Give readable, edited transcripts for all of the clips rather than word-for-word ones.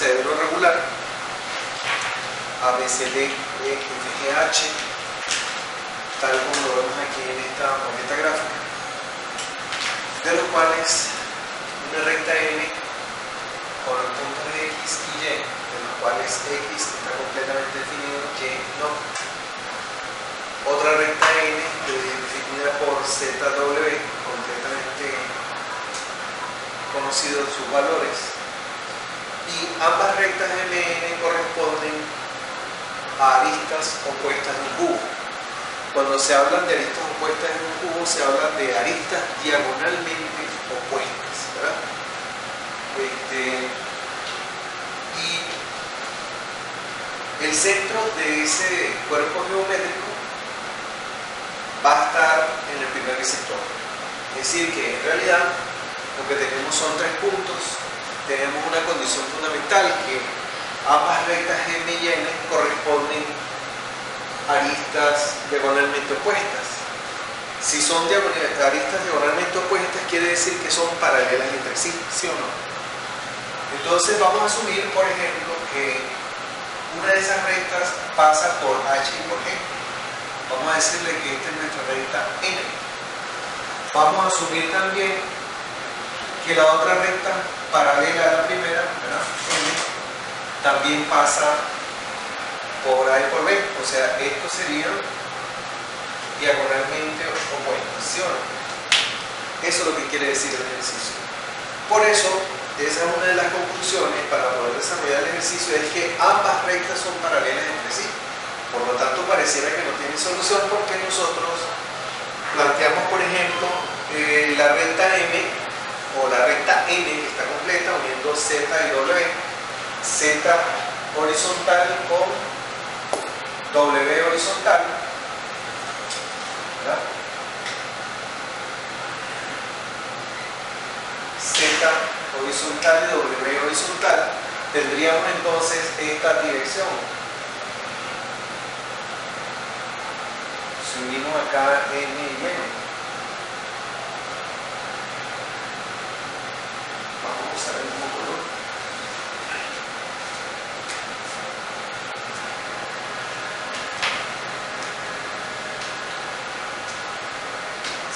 hexaedro regular ABCD, EFGH, tal como lo vemos aquí en esta maqueta gráfica, de los cuales una recta N con los puntos de X y Y, de los cuales X está completamente definido, Y no. Otra recta N definida por ZW, completamente conocidos sus valores, y ambas rectas MN corresponden a aristas opuestas de un cubo. Cuando se habla de aristas opuestas en un cubo, se habla de aristas diagonalmente opuestas, ¿verdad? Y el centro de ese cuerpo geométrico va a estar en el primer bisector. Es decir, que en realidad lo que tenemos son tres puntos. Tenemos una condición fundamental, que ambas rectas M y N corresponden a aristas diagonalmente opuestas. Si son aristas diagonalmente opuestas, quiere decir que son paralelas entre sí, ¿sí o no? Entonces vamos a asumir, por ejemplo, que una de esas rectas pasa por H y por G. Vamos a decirle que esta es nuestra recta N. Vamos a asumir también que la otra recta paralela a la primera, ¿verdad? N, también pasa por A y por B. O sea, estos serían diagonalmente opuestos, ¿sí o no? Eso es lo que quiere decir el ejercicio. Por eso, esa es una de las conclusiones para poder desarrollar el ejercicio, es que ambas rectas son paralelas entre sí. Por lo tanto, pareciera que no tiene solución, porque nosotros planteamos, por ejemplo, la recta M o la recta N, que está completa, uniendo Z y W, Z horizontal con W horizontal, ¿verdad? Z horizontal y W horizontal, tendríamos entonces esta dirección. Si unimos acá N y N, vamos a usar el mismo color.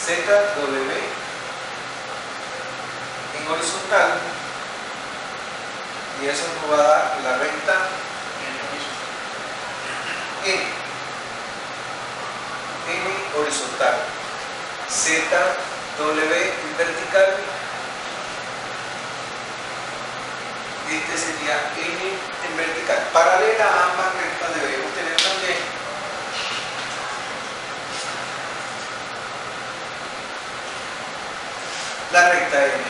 ZW en horizontal, y eso nos va a dar la recta N horizontal, ZW en vertical, este sería N en vertical. Paralela a ambas rectas deberíamos tener también la recta M,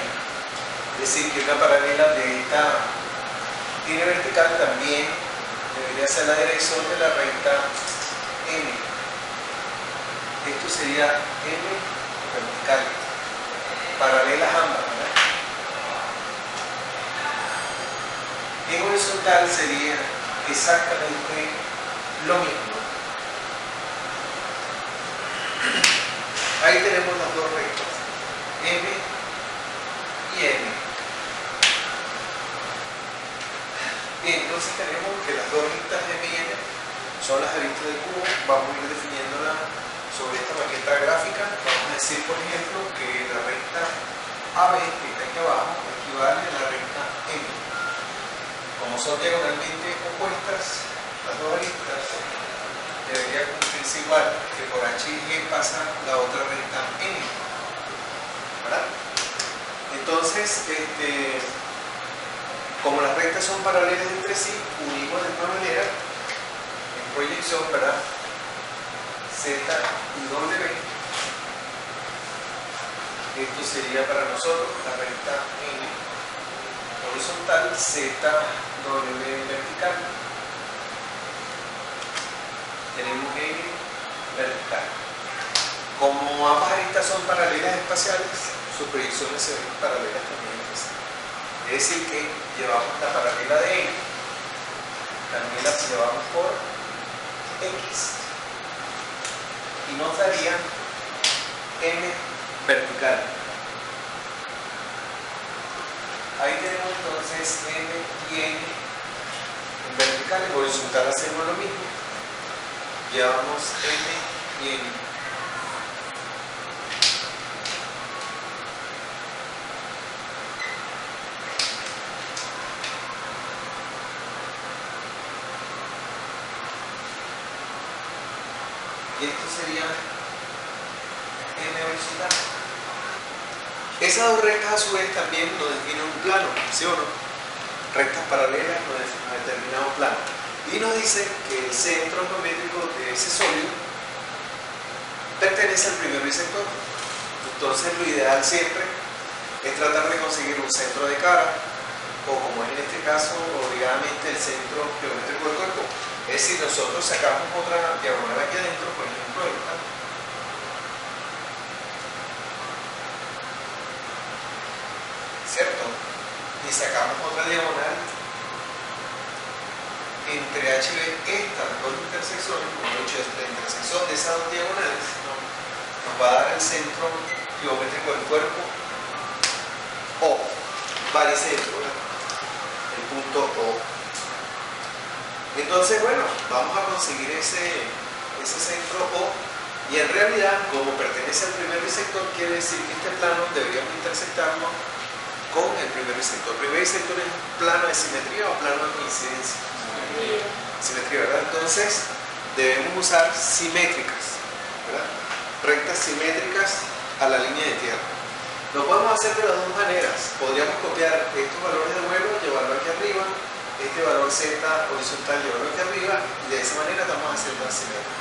es decir, que una paralela de esta N vertical también debería ser la dirección de la recta N. Esto sería M vertical, paralelas ambas, ¿verdad? En horizontal sería exactamente lo mismo. Ahí tenemos las dos rectas, M y N. Bien, entonces tenemos que las dos rectas M y N son las aristas del cubo. Vamos a ir definiéndolas sobre esta maqueta gráfica. Vamos a decir, por ejemplo, que la recta AB, que está aquí abajo, equivale a la recta M. Como son diagonalmente opuestas, las dos aristas, debería cumplirse igual, que por H y G pasa la otra recta N, ¿verdad? Entonces, como las rectas son paralelas entre sí, unimos de esta manera, en proyección, ¿verdad? Z y W. Esto sería para nosotros la recta N horizontal, ZW vertical. Tenemos N vertical. Como ambas aristas son paralelas espaciales, sus proyecciones se ven paralelas también entre sí. Es decir, que llevamos la paralela de N, también la llevamos por X, y nos daría M vertical. Ahí tenemos entonces M y N horizontal hacemos lo mismo. Llevamos M y N. Y esto sería M horizontal. Esas dos rectas a su vez también nos definen un plano, ¿sí o no? Rectas paralelas nos determinan un plano. Y nos dice que el centro geométrico de ese sólido pertenece al primer bisector. Entonces lo ideal siempre es tratar de conseguir un centro de cara, o como es en este caso, obligadamente el centro geométrico del cuerpo. Es decir, nosotros sacamos otra diagonal aquí adentro, por ejemplo esta, ¿cierto? Y sacamos otra diagonal entre H y B, estas dos intersecciones, como he dicho, la intersección de esas dos diagonales nos va a dar el centro geométrico del cuerpo O, baricentro, el punto O. Entonces, bueno, vamos a conseguir ese centro O, y en realidad, como pertenece al primer bisector, quiere decir que este plano deberíamos intersectarlo con el primer bisector. El primer bisector es un plano de simetría o plano de coincidencia. Simetría, ¿verdad? Entonces, debemos usar simétricas, ¿verdad? Rectas simétricas a la línea de tierra. Lo podemos hacer de las dos maneras. Podríamos copiar estos valores de vuelo, llevarlo aquí arriba, este valor Z horizontal llevarlo aquí arriba, y de esa manera estamos haciendo la simetría.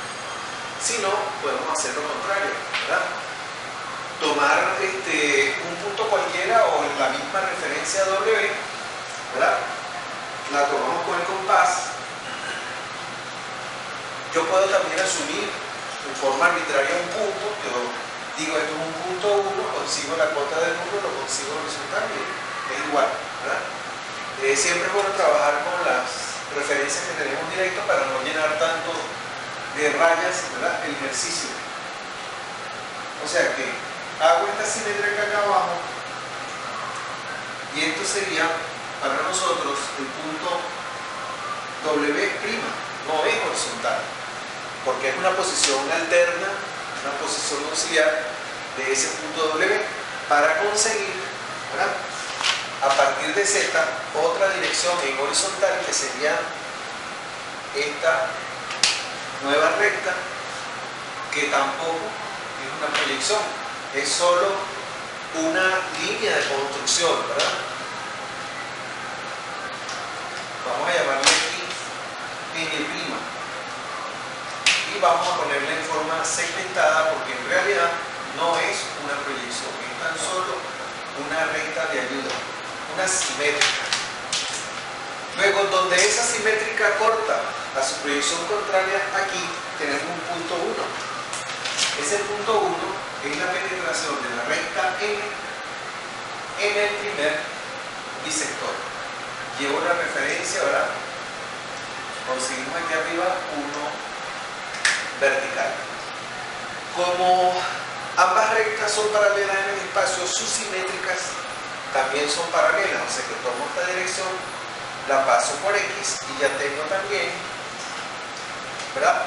Si no, podemos hacer lo contrario, ¿verdad? Tomar un punto cualquiera o la misma referencia W, ¿verdad? La tomamos con el compás. Yo puedo también asumir en forma arbitraria un punto. Yo digo, esto es un punto 1, consigo la cota del número, lo consigo horizontal y es igual, ¿verdad? Siempre es bueno trabajar con las referencias que tenemos directo para no llenar tanto de rayas, ¿verdad?, el ejercicio. O sea que hago esta simetría acá abajo, y esto sería para nosotros el punto W', no es horizontal, porque es una posición alterna, una posición auxiliar de ese punto W, para conseguir, ¿verdad?, a partir de Z, otra dirección en horizontal, que sería esta nueva recta, que tampoco es una proyección, es solo una línea de construcción, ¿verdad? Vamos a llamarle aquí N', y vamos a ponerla en forma segmentada, porque en realidad no es una proyección, es tan solo una recta de ayuda, una simétrica. Luego, donde esa simétrica corta a su proyección contraria, aquí tenemos un punto 1. Ese punto 1 es la penetración de la recta N en el primer bisector. Llevo la referencia, ¿verdad? Conseguimos aquí arriba 1 vertical. Como ambas rectas son paralelas en el espacio, sus simétricas también son paralelas, o sea que tomo esta dirección, la paso por X y ya tengo también, ¿verdad?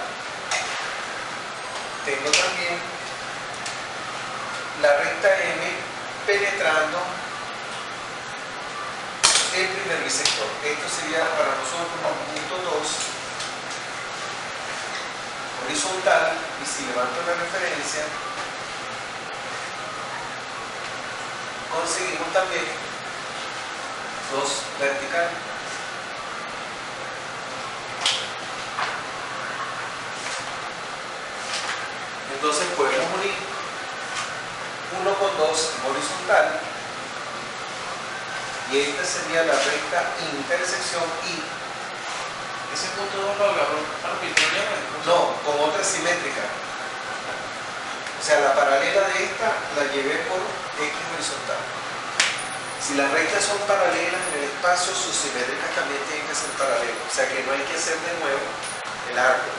Tengo también la recta M penetrando el primer bisector. Esto sería para nosotros un punto 2 horizontal, y si levanto la referencia, conseguimos también 2 verticales. Entonces podemos unir 1 con 2 horizontal, y esta sería la recta intersección I. ¿Ese punto 2 lo hablamos arbitrariamente? No, con otra simétrica. O sea, la paralela de esta la llevé por X horizontal. Si las rectas son paralelas en el espacio, sus simétricas también tienen que ser paralelas. O sea que no hay que hacer de nuevo el arco.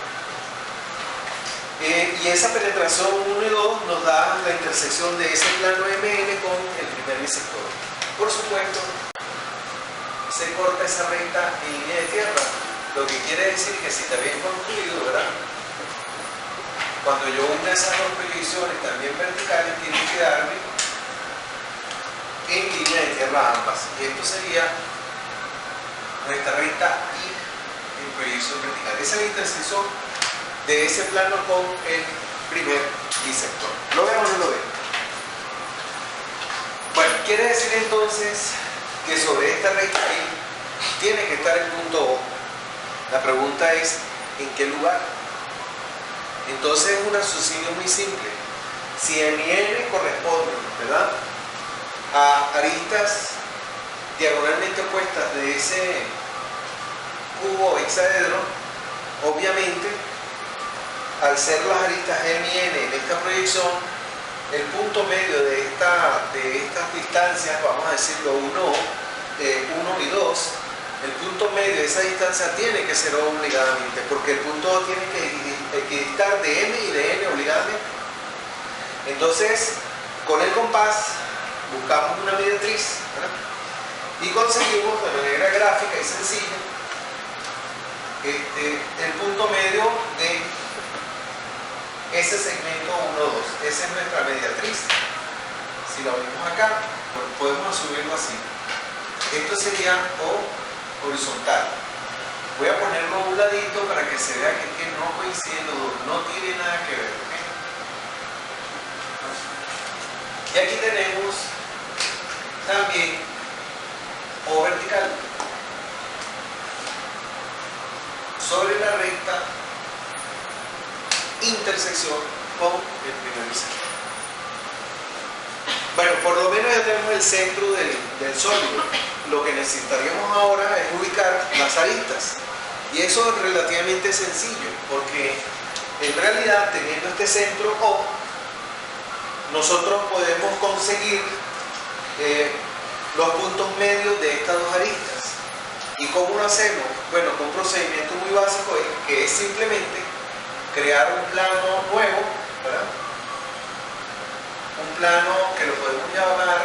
Y esa penetración 1 y 2 nos da la intersección de ese plano MN con el primer bisector. Por supuesto, se corta esa recta en línea de tierra. Lo que quiere decir que si está bien construido, ¿verdad? Cuando yo una esas dos proyecciones también verticales, tiene que darme en línea de tierra ambas. Y esto sería nuestra recta y en proyección vertical. Esa es la intersección de ese plano con el primer bisector. ¿Lo ven o no lo ven? Bueno, quiere decir entonces que sobre esta recta I tiene que estar el punto O. La pregunta es, ¿en qué lugar? Entonces es un raciocinio muy simple. Si M y N corresponden, ¿verdad?, a aristas diagonalmente opuestas de ese cubo hexaedro, obviamente, al ser las aristas M y N en esta proyección, el punto medio de estas distancias, vamos a decirlo 1 y 2, el punto medio de esa distancia tiene que ser O obligadamente, porque el punto O tiene que equidistar de M y de N obligadamente. Entonces, con el compás buscamos una mediatriz, ¿verdad?, y conseguimos de manera gráfica y sencilla el punto medio de ese segmento 1, 2. Esa es nuestra mediatriz. Si la unimos acá, podemos asumirlo así. Esto sería O horizontal. Voy a ponerlo a un ladito para que se vea que no coincide, no tiene nada que ver, ¿ok? Y aquí tenemos también O vertical sobre la recta intersección con el primer bisector. Bueno, por lo menos ya tenemos el centro del sólido. Lo que necesitaríamos ahora es ubicar las aristas. Y eso es relativamente sencillo, porque en realidad, teniendo este centro O, nosotros podemos conseguir los puntos medios de estas dos aristas. ¿Y cómo lo hacemos? Bueno, con un procedimiento muy básico, que es simplemente crear un plano nuevo, ¿verdad? Un plano que lo podemos llamar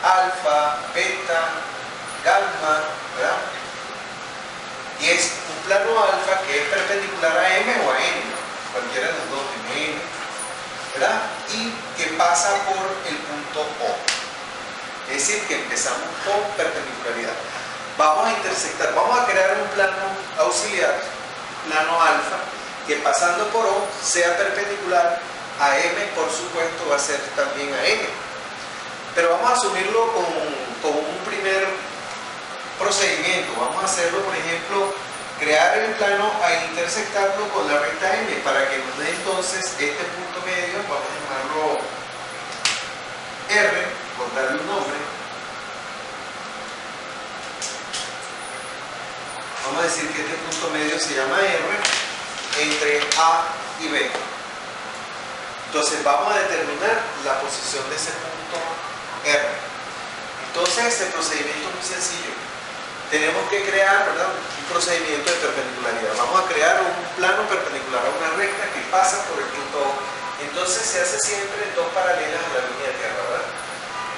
alfa, beta, gamma, ¿verdad? Y es un plano alfa que es perpendicular a M o a N, cualquiera de los dos, M, ¿verdad? Y que pasa por el punto O. Es decir, que empezamos con perpendicularidad. Vamos a intersectar, vamos a crear un plano auxiliar, plano alfa, que pasando por O sea perpendicular a M, por supuesto va a ser también a N. Pero vamos a asumirlo con un primer procedimiento. Vamos a hacerlo, por ejemplo, crear el plano e intersectarlo con la recta M para que nos dé entonces este punto medio. Vamos a llamarlo R, por darle un nombre. Vamos a decir que este punto medio se llama R entre A y B. Entonces vamos a determinar la posición de ese punto R. Entonces el procedimiento es muy sencillo. Tenemos que crear, ¿verdad?, un procedimiento de perpendicularidad. Vamos a crear un plano perpendicular a una recta que pasa por el punto O. Entonces se hace siempre en dos paralelas a la línea de tierra, ¿verdad?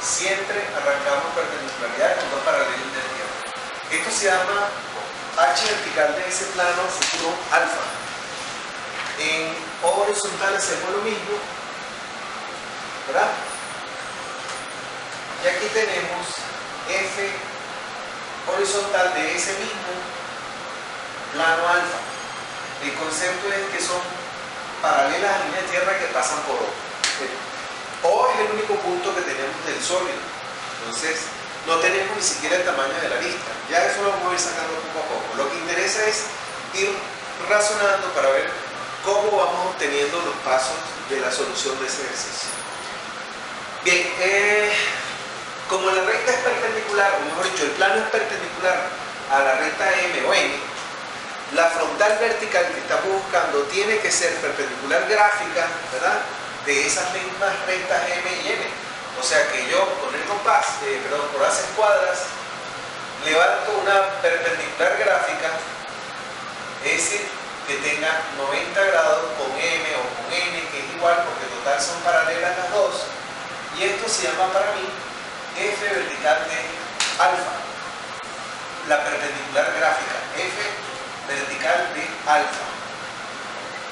Siempre arrancamos perpendicularidad con dos paralelas de tierra. Esto se llama H vertical de ese plano futuro alfa. En O horizontal hacemos lo mismo, ¿verdad? Y aquí tenemos F horizontal de ese mismo plano alfa. El concepto es que son paralelas a la línea de tierra que pasan por O. O es el único punto que tenemos del sólido. Entonces, no tenemos ni siquiera el tamaño de la arista. Ya eso lo vamos a ir sacando poco a poco. Lo que interesa es ir razonando para ver cómo vamos obteniendo los pasos de la solución de ese ejercicio. Bien, como la recta es perpendicular, o mejor dicho, el plano es perpendicular a la recta M o N, la frontal vertical que estamos buscando tiene que ser perpendicular gráfica, ¿verdad?, de esas mismas rectas M y N. O sea que yo con el compás, por haces cuadras, levanto una perpendicular gráfica, es decir, que tenga 90 grados con M o con N, que es igual porque total son paralelas las dos, y esto se llama para mí F vertical de alfa, la perpendicular gráfica, F vertical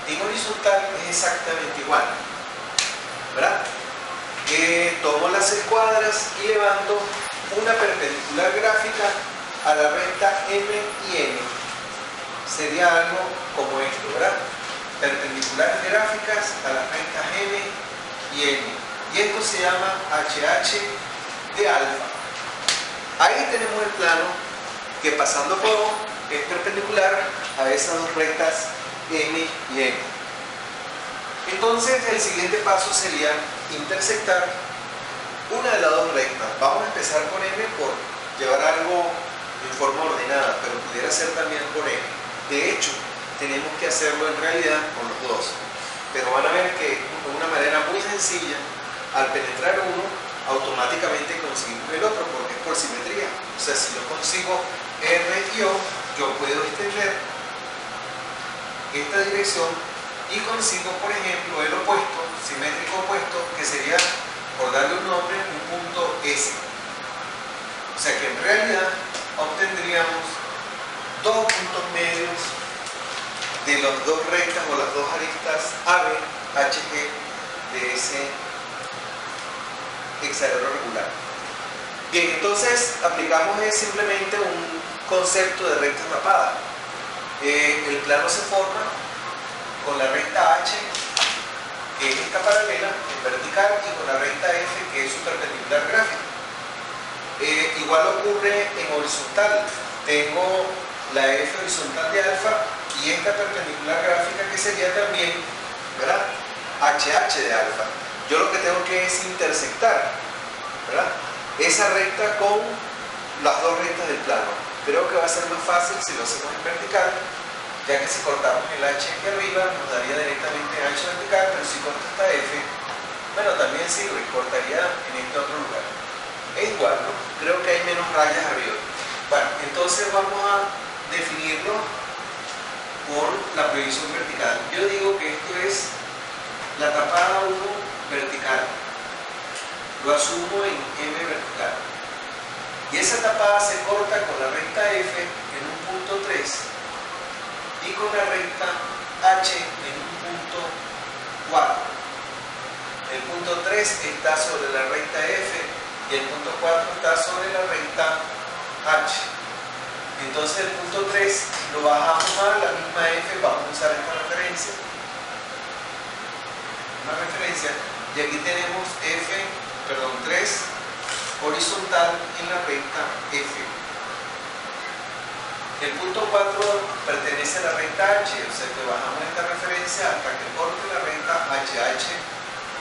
En horizontal es exactamente igual, ¿verdad? Tomo las escuadras y levanto una perpendicular gráfica a la recta M y N. Sería algo como esto, ¿verdad? Perpendiculares gráficas a las rectas M y N. Y esto se llama HH de alfa. Ahí tenemos el plano que pasando por O es perpendicular a esas dos rectas M y N. Entonces el siguiente paso sería intersectar una de las dos rectas. Vamos a empezar con M por llevar algo en forma ordenada, pero pudiera ser también por N. De hecho, tenemos que hacerlo en realidad con los dos. Pero van a ver que de una manera muy sencilla, al penetrar uno, automáticamente conseguimos el otro, porque es por simetría. O sea, si yo consigo R y O, yo puedo extender esta dirección y consigo, por ejemplo, el opuesto, simétrico opuesto, que sería, por darle un nombre, un punto S. O sea que en realidad obtendríamos dos puntos medios de las dos rectas o las dos aristas AB, HG de ese hexaedro regular. Bien, entonces aplicamos simplemente un concepto de recta tapada. El plano se forma con la recta H, que es esta paralela en vertical, y con la recta F, que es su perpendicular gráfica. Igual ocurre en horizontal. Tengo la F horizontal de alfa y esta perpendicular gráfica, que sería también, ¿verdad?, HH de alfa. Yo lo que tengo que es intersectar, ¿verdad?, esa recta con las dos rectas del plano. Creo que va a ser más fácil si lo hacemos en vertical, ya que si cortamos el H aquí arriba nos daría directamente H vertical, pero si corto esta F, bueno, también sirve, cortaría en este otro lugar. Es igual, ¿no? Creo que hay menos rayas arriba. Bueno, entonces vamos a definirlo por la proyección vertical. Yo digo que esto es la tapada 1 vertical. Lo asumo en M vertical. Y esa tapada se corta con la recta F en un punto 3 y con la recta H en un punto 4. El punto 3 está sobre la recta F y el punto 4 está sobre la recta H. Entonces el punto 3 lo bajamos a la misma F, vamos a usar esta referencia, y aquí tenemos 3 horizontal en la recta F. El punto 4 pertenece a la recta H, o sea que bajamos esta referencia hasta que corte la recta HH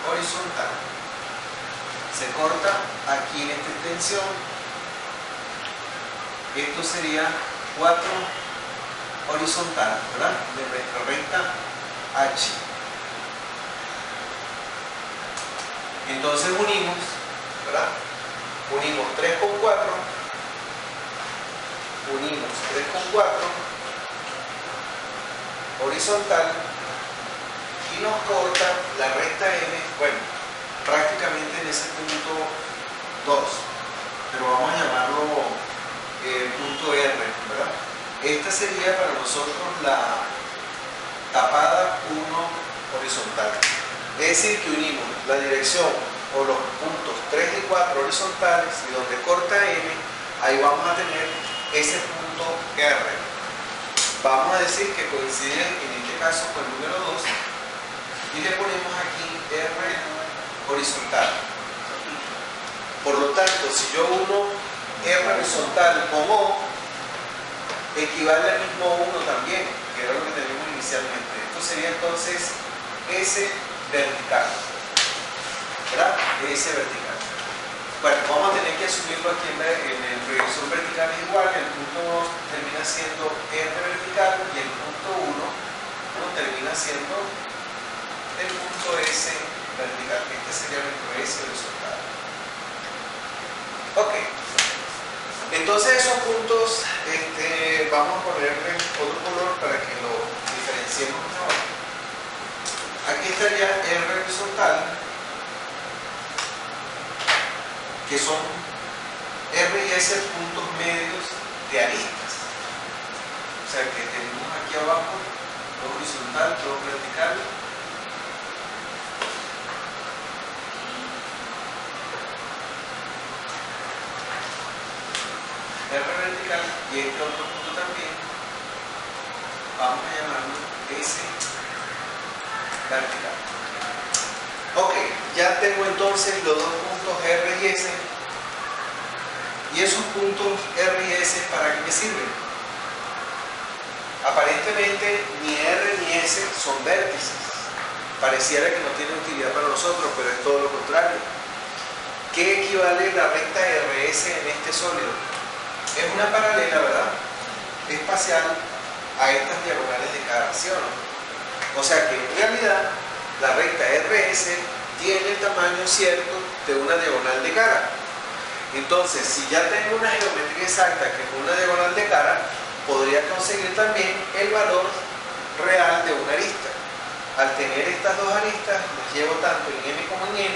horizontal. Se corta aquí en esta extensión. Esto sería 4 horizontal, ¿verdad?, de nuestra recta H. Entonces unimos, ¿verdad? Unimos 3 con 4, unimos 3 con 4, horizontal, y nos corta la recta M, bueno, prácticamente en ese punto 2, pero vamos a llamarlo punto R, ¿verdad? Esta sería para nosotros la tapada 1 horizontal. Es decir, que unimos la dirección o los puntos 3 y 4 horizontales, y donde corta M, ahí vamos a tener ese punto R. Vamos a decir que coincide en este caso con el número 2 y le ponemos aquí R horizontal. Por lo tanto, si yo uno R horizontal con O, equivale al mismo 1 también, que era lo que teníamos inicialmente. Esto sería entonces S vertical, ¿verdad? S vertical. Bueno, vamos a tener que asumirlo aquí en el proyección vertical es igual. El punto 2 termina siendo R vertical y el punto 1 termina siendo el punto S vertical. Este sería nuestro S horizontal. Ok. Entonces esos puntos vamos a ponerle otro color para que lo diferenciemos mejor. Aquí estaría R horizontal, que son R y S puntos medios de aristas. O sea que tenemos aquí abajo 2 horizontal, 2 vertical. R vertical y este otro punto también vamos a llamarlo S vertical. Ok, ya tengo entonces los dos puntos R y S. ¿Y esos puntos R y S para qué me sirven? Aparentemente ni R ni S son vértices. Pareciera que no tienen utilidad para nosotros, pero es todo lo contrario. ¿Qué equivale la recta RS en este sólido? Es una paralela, ¿verdad? Espacial a estas diagonales de cara, ¿sí o no? O sea que en realidad la recta RS tiene el tamaño cierto de una diagonal de cara. Entonces, si ya tengo una geometría exacta que es una diagonal de cara, podría conseguir también el valor real de una arista. Al tener estas dos aristas, las llevo tanto en M como en N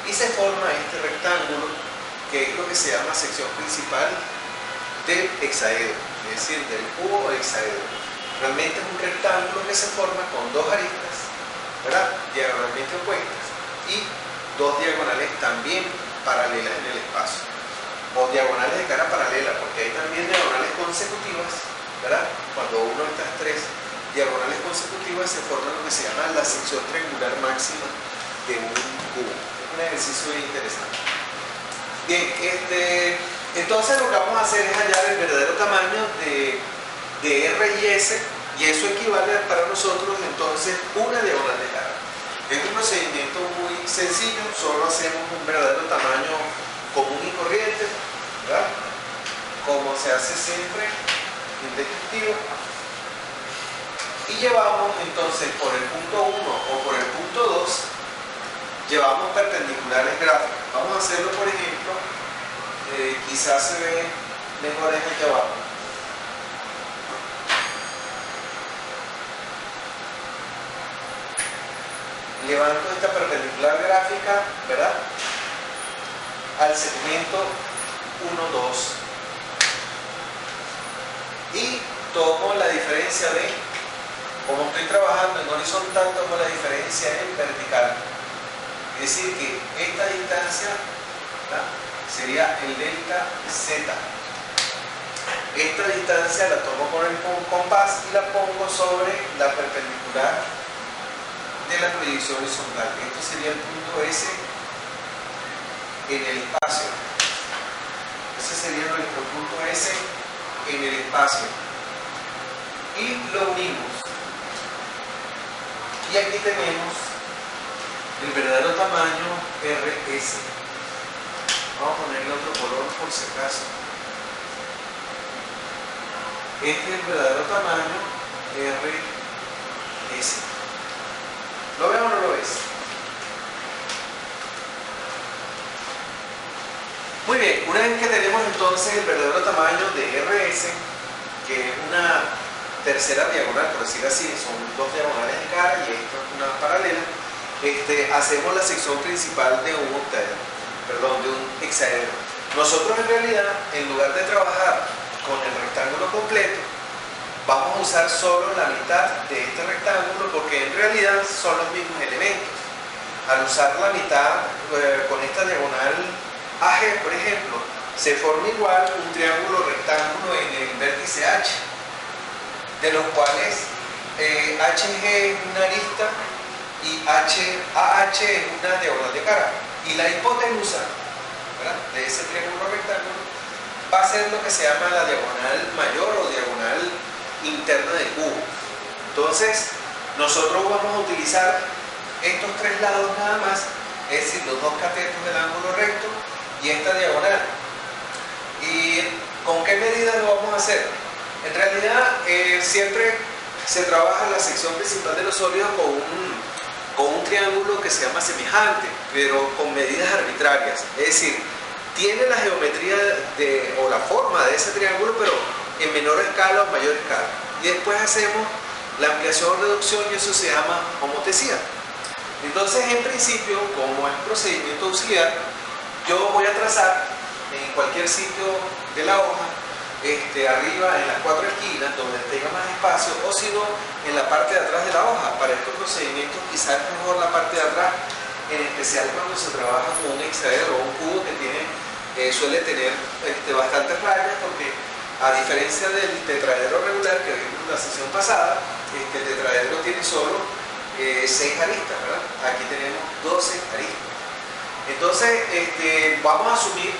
y se forma este rectángulo que es lo que se llama sección principal del hexaedro, es decir, del cubo hexaedro. Realmente es un rectángulo que se forma con dos aristas, ¿verdad?, diagonalmente opuestas y dos diagonales también paralelas en el espacio, o diagonales de cara paralela, porque hay también diagonales consecutivas, ¿verdad? Cuando uno de estas tres diagonales consecutivas se forma lo que se llama la sección triangular máxima de un cubo. Es un ejercicio bien interesante. Bien, entonces lo que vamos a hacer es hallar el verdadero tamaño de R y S, y eso equivale para nosotros entonces una diagonal de cara. Es un procedimiento muy sencillo, solo hacemos un verdadero tamaño común y corriente, ¿verdad?, como se hace siempre, indescriptivo, y llevamos entonces por el punto 1 o por el punto 2, llevamos perpendiculares gráficas. Vamos a hacerlo, por ejemplo, quizás se ve mejor aquí abajo. Levanto esta perpendicular gráfica, ¿verdad?, al segmento 1, 2 y tomo la diferencia de, como estoy trabajando en horizontal, tomo la diferencia en vertical. Es decir, que esta distancia, ¿verdad?, sería el delta Z. Esta distancia la tomo con el compás y la pongo sobre la perpendicular de la proyección horizontal. Esto sería el punto S en el espacio. Ese sería nuestro punto S en el espacio. Y lo unimos. Y aquí tenemos el verdadero tamaño RS. Vamos a ponerle otro color por si acaso. Este es el verdadero tamaño RS. ¿Lo ves o no lo ves? Muy bien, una vez que tenemos entonces el verdadero tamaño de RS, que es una tercera diagonal, por decir así, son dos diagonales de cara y esta es una paralela, hacemos la sección principal de un octaedro, perdón, de un hexaedro. Nosotros en realidad, en lugar de trabajar con el rectángulo completo, vamos a usar solo la mitad de este rectángulo, porque en realidad son los mismos elementos. Al usar la mitad con esta diagonal AG, por ejemplo, se forma igual un triángulo rectángulo en el vértice H, de los cuales HG es una arista y AH es una diagonal de cara. Y la hipotenusa, ¿verdad?, de ese triángulo rectángulo va a ser lo que se llama la diagonal mayor o diagonal interna del cubo. Entonces, nosotros vamos a utilizar estos tres lados nada más, es decir, los dos catetos del ángulo recto y esta diagonal. ¿Y con qué medidas lo vamos a hacer? En realidad, siempre se trabaja la sección principal de los sólidos con un triángulo que se llama semejante, pero con medidas arbitrarias. Es decir, tiene la geometría o la forma de ese triángulo, pero en menor escala o mayor escala. Y después hacemos la ampliación o reducción y eso se llama homotesía. Entonces, en principio, como es un procedimiento auxiliar, yo voy a trazar en cualquier sitio de la hoja, arriba en las cuatro esquinas, donde tenga más espacio, o si no, en la parte de atrás de la hoja. Para estos procedimientos quizás es mejor la parte de atrás, en especial cuando se trabaja con un hexaedro o un cubo que suele tener bastantes rayas, porque a diferencia del tetraedro regular que vimos en la sesión pasada, el tetraedro tiene solo 6 aristas, ¿verdad? Aquí tenemos 12 aristas. Entonces, vamos a asumir,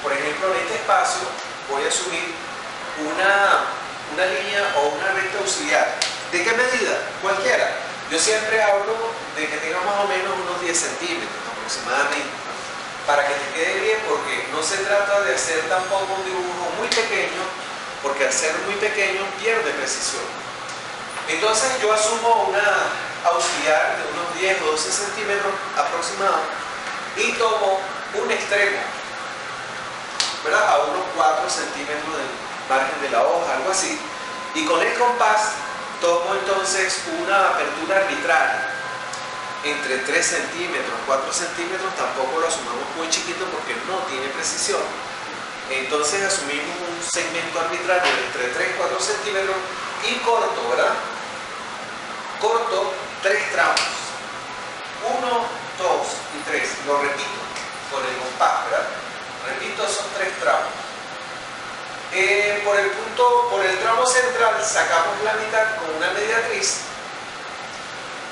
por ejemplo, en este espacio, voy a asumir una línea o una recta auxiliar. ¿De qué medida? Cualquiera. Yo siempre hablo de que tenga más o menos unos 10 centímetros aproximadamente, para que te quede bien, porque no se trata de hacer tampoco un dibujo muy pequeño, porque al ser muy pequeño pierde precisión. Entonces yo asumo una auxiliar de unos 10 o 12 centímetros aproximados y tomo un extremo, ¿verdad? A unos 4 centímetros del margen de la hoja, algo así, y con el compás tomo entonces una apertura arbitraria entre 3 centímetros, 4 centímetros. Tampoco lo asumamos muy chiquito porque no tiene precisión. Entonces asumimos un segmento arbitrario de entre 3 y 4 centímetros y corto, ¿verdad? Corto 3 tramos, 1, 2 y 3, lo repito con el compás, ¿verdad? Repito esos 3 tramos. Por el tramo central sacamos la mitad con una mediatriz,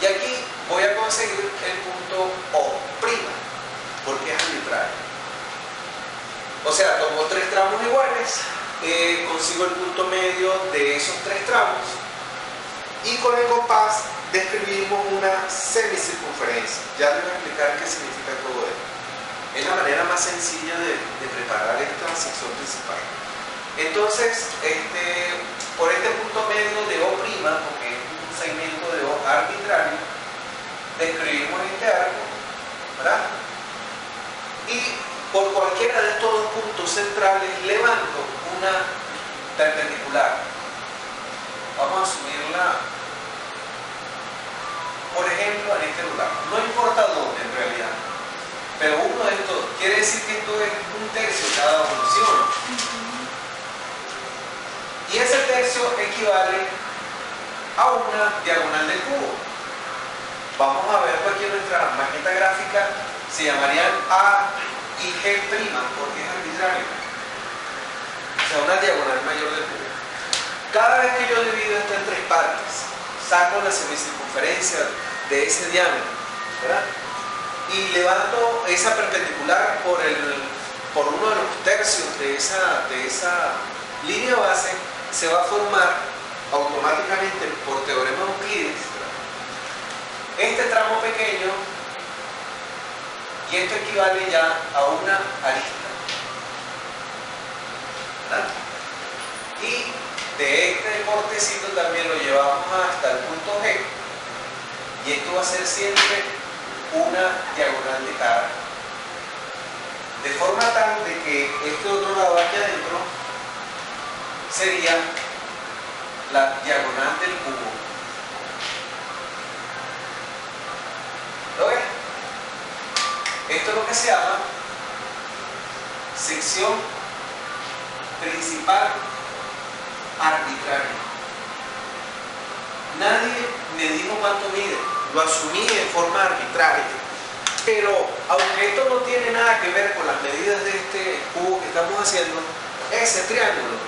y aquí voy a conseguir el punto O', porque es arbitrario. O sea, tomo 3 tramos iguales, consigo el punto medio de esos 3 tramos, y con el compás describimos una semicircunferencia. Ya les voy a explicar qué significa todo esto. Es la manera más sencilla de preparar esta sección principal. Entonces, por este punto medio de O', porque es un segmento de O arbitrario, describimos este arco, ¿verdad? Y por cualquiera de estos 2 puntos centrales levanto una perpendicular. Vamos a asumirla, por ejemplo, en este lugar. No importa dónde en realidad, pero uno de estos, quiere decir que esto es un tercio cada uno, ¿sí o no? Y ese tercio equivale a una diagonal del cubo. Vamos a verlo aquí en nuestra maqueta gráfica. Se llamarían A y G', porque es arbitrario. O sea, una diagonal mayor del cubo. Cada vez que yo divido esto en 3 partes, saco la semicircunferencia de ese diámetro, ¿verdad? Y levanto esa perpendicular por uno de los tercios de esa línea base. Se va a formar automáticamente por teorema de Euclides, ¿verdad? Este tramo pequeño, y esto equivale ya a una arista, ¿verdad? Y de este cortecito también lo llevamos hasta el punto G, y esto va a ser siempre una diagonal de cara, de forma tal de que este otro lado aquí adentro sería la diagonal del cubo. ¿Lo ves? Esto es lo que se llama sección principal arbitraria. Nadie me dijo cuánto mide, lo asumí en forma arbitraria. Pero aunque esto no tiene nada que ver con las medidas de este cubo que estamos haciendo, ese triángulo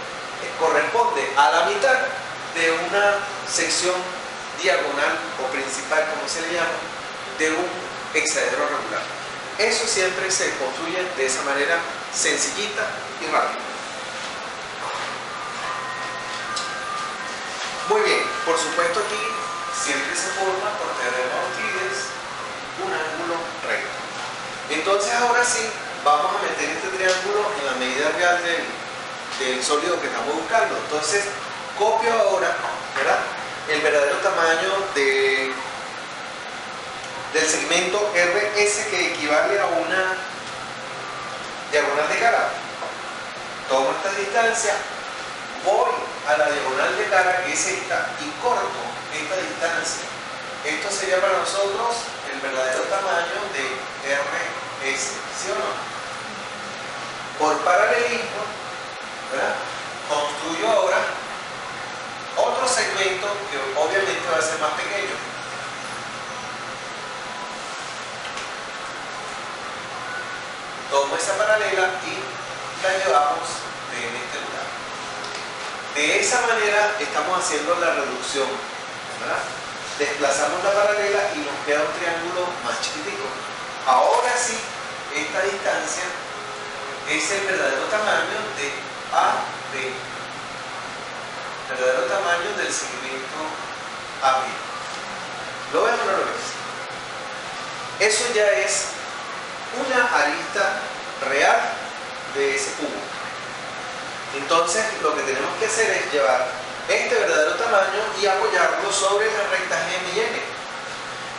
corresponde a la mitad de una sección diagonal o principal, como se le llama, de un hexaedro regular. Eso siempre se construye de esa manera sencillita y rápida. Muy bien, por supuesto aquí siempre se forma por teorema de Euclides un ángulo recto. Entonces ahora sí vamos a meter este triángulo en la medida real del sólido que estamos buscando. Entonces copio ahora, ¿verdad?, el verdadero tamaño del segmento RS, que equivale a una diagonal de cara. Tomo esta distancia, voy a la diagonal de cara, que es esta, y corto esta distancia. Esto sería para nosotros el verdadero tamaño de RS, ¿sí o no? Por paralelismo, ¿verdad?, construyo ahora otro segmento que obviamente va a ser más pequeño. Tomo esa paralela y la llevamos en este lugar. De esa manera estamos haciendo la reducción, ¿verdad? Desplazamos la paralela y nos queda un triángulo más chiquitico. Ahora sí, esta distancia es el verdadero tamaño de AB, verdadero tamaño del segmento AB. ¿Lo ves o no lo ves? Eso ya es una arista real de ese cubo. Entonces lo que tenemos que hacer es llevar este verdadero tamaño y apoyarlo sobre las rectas M y N.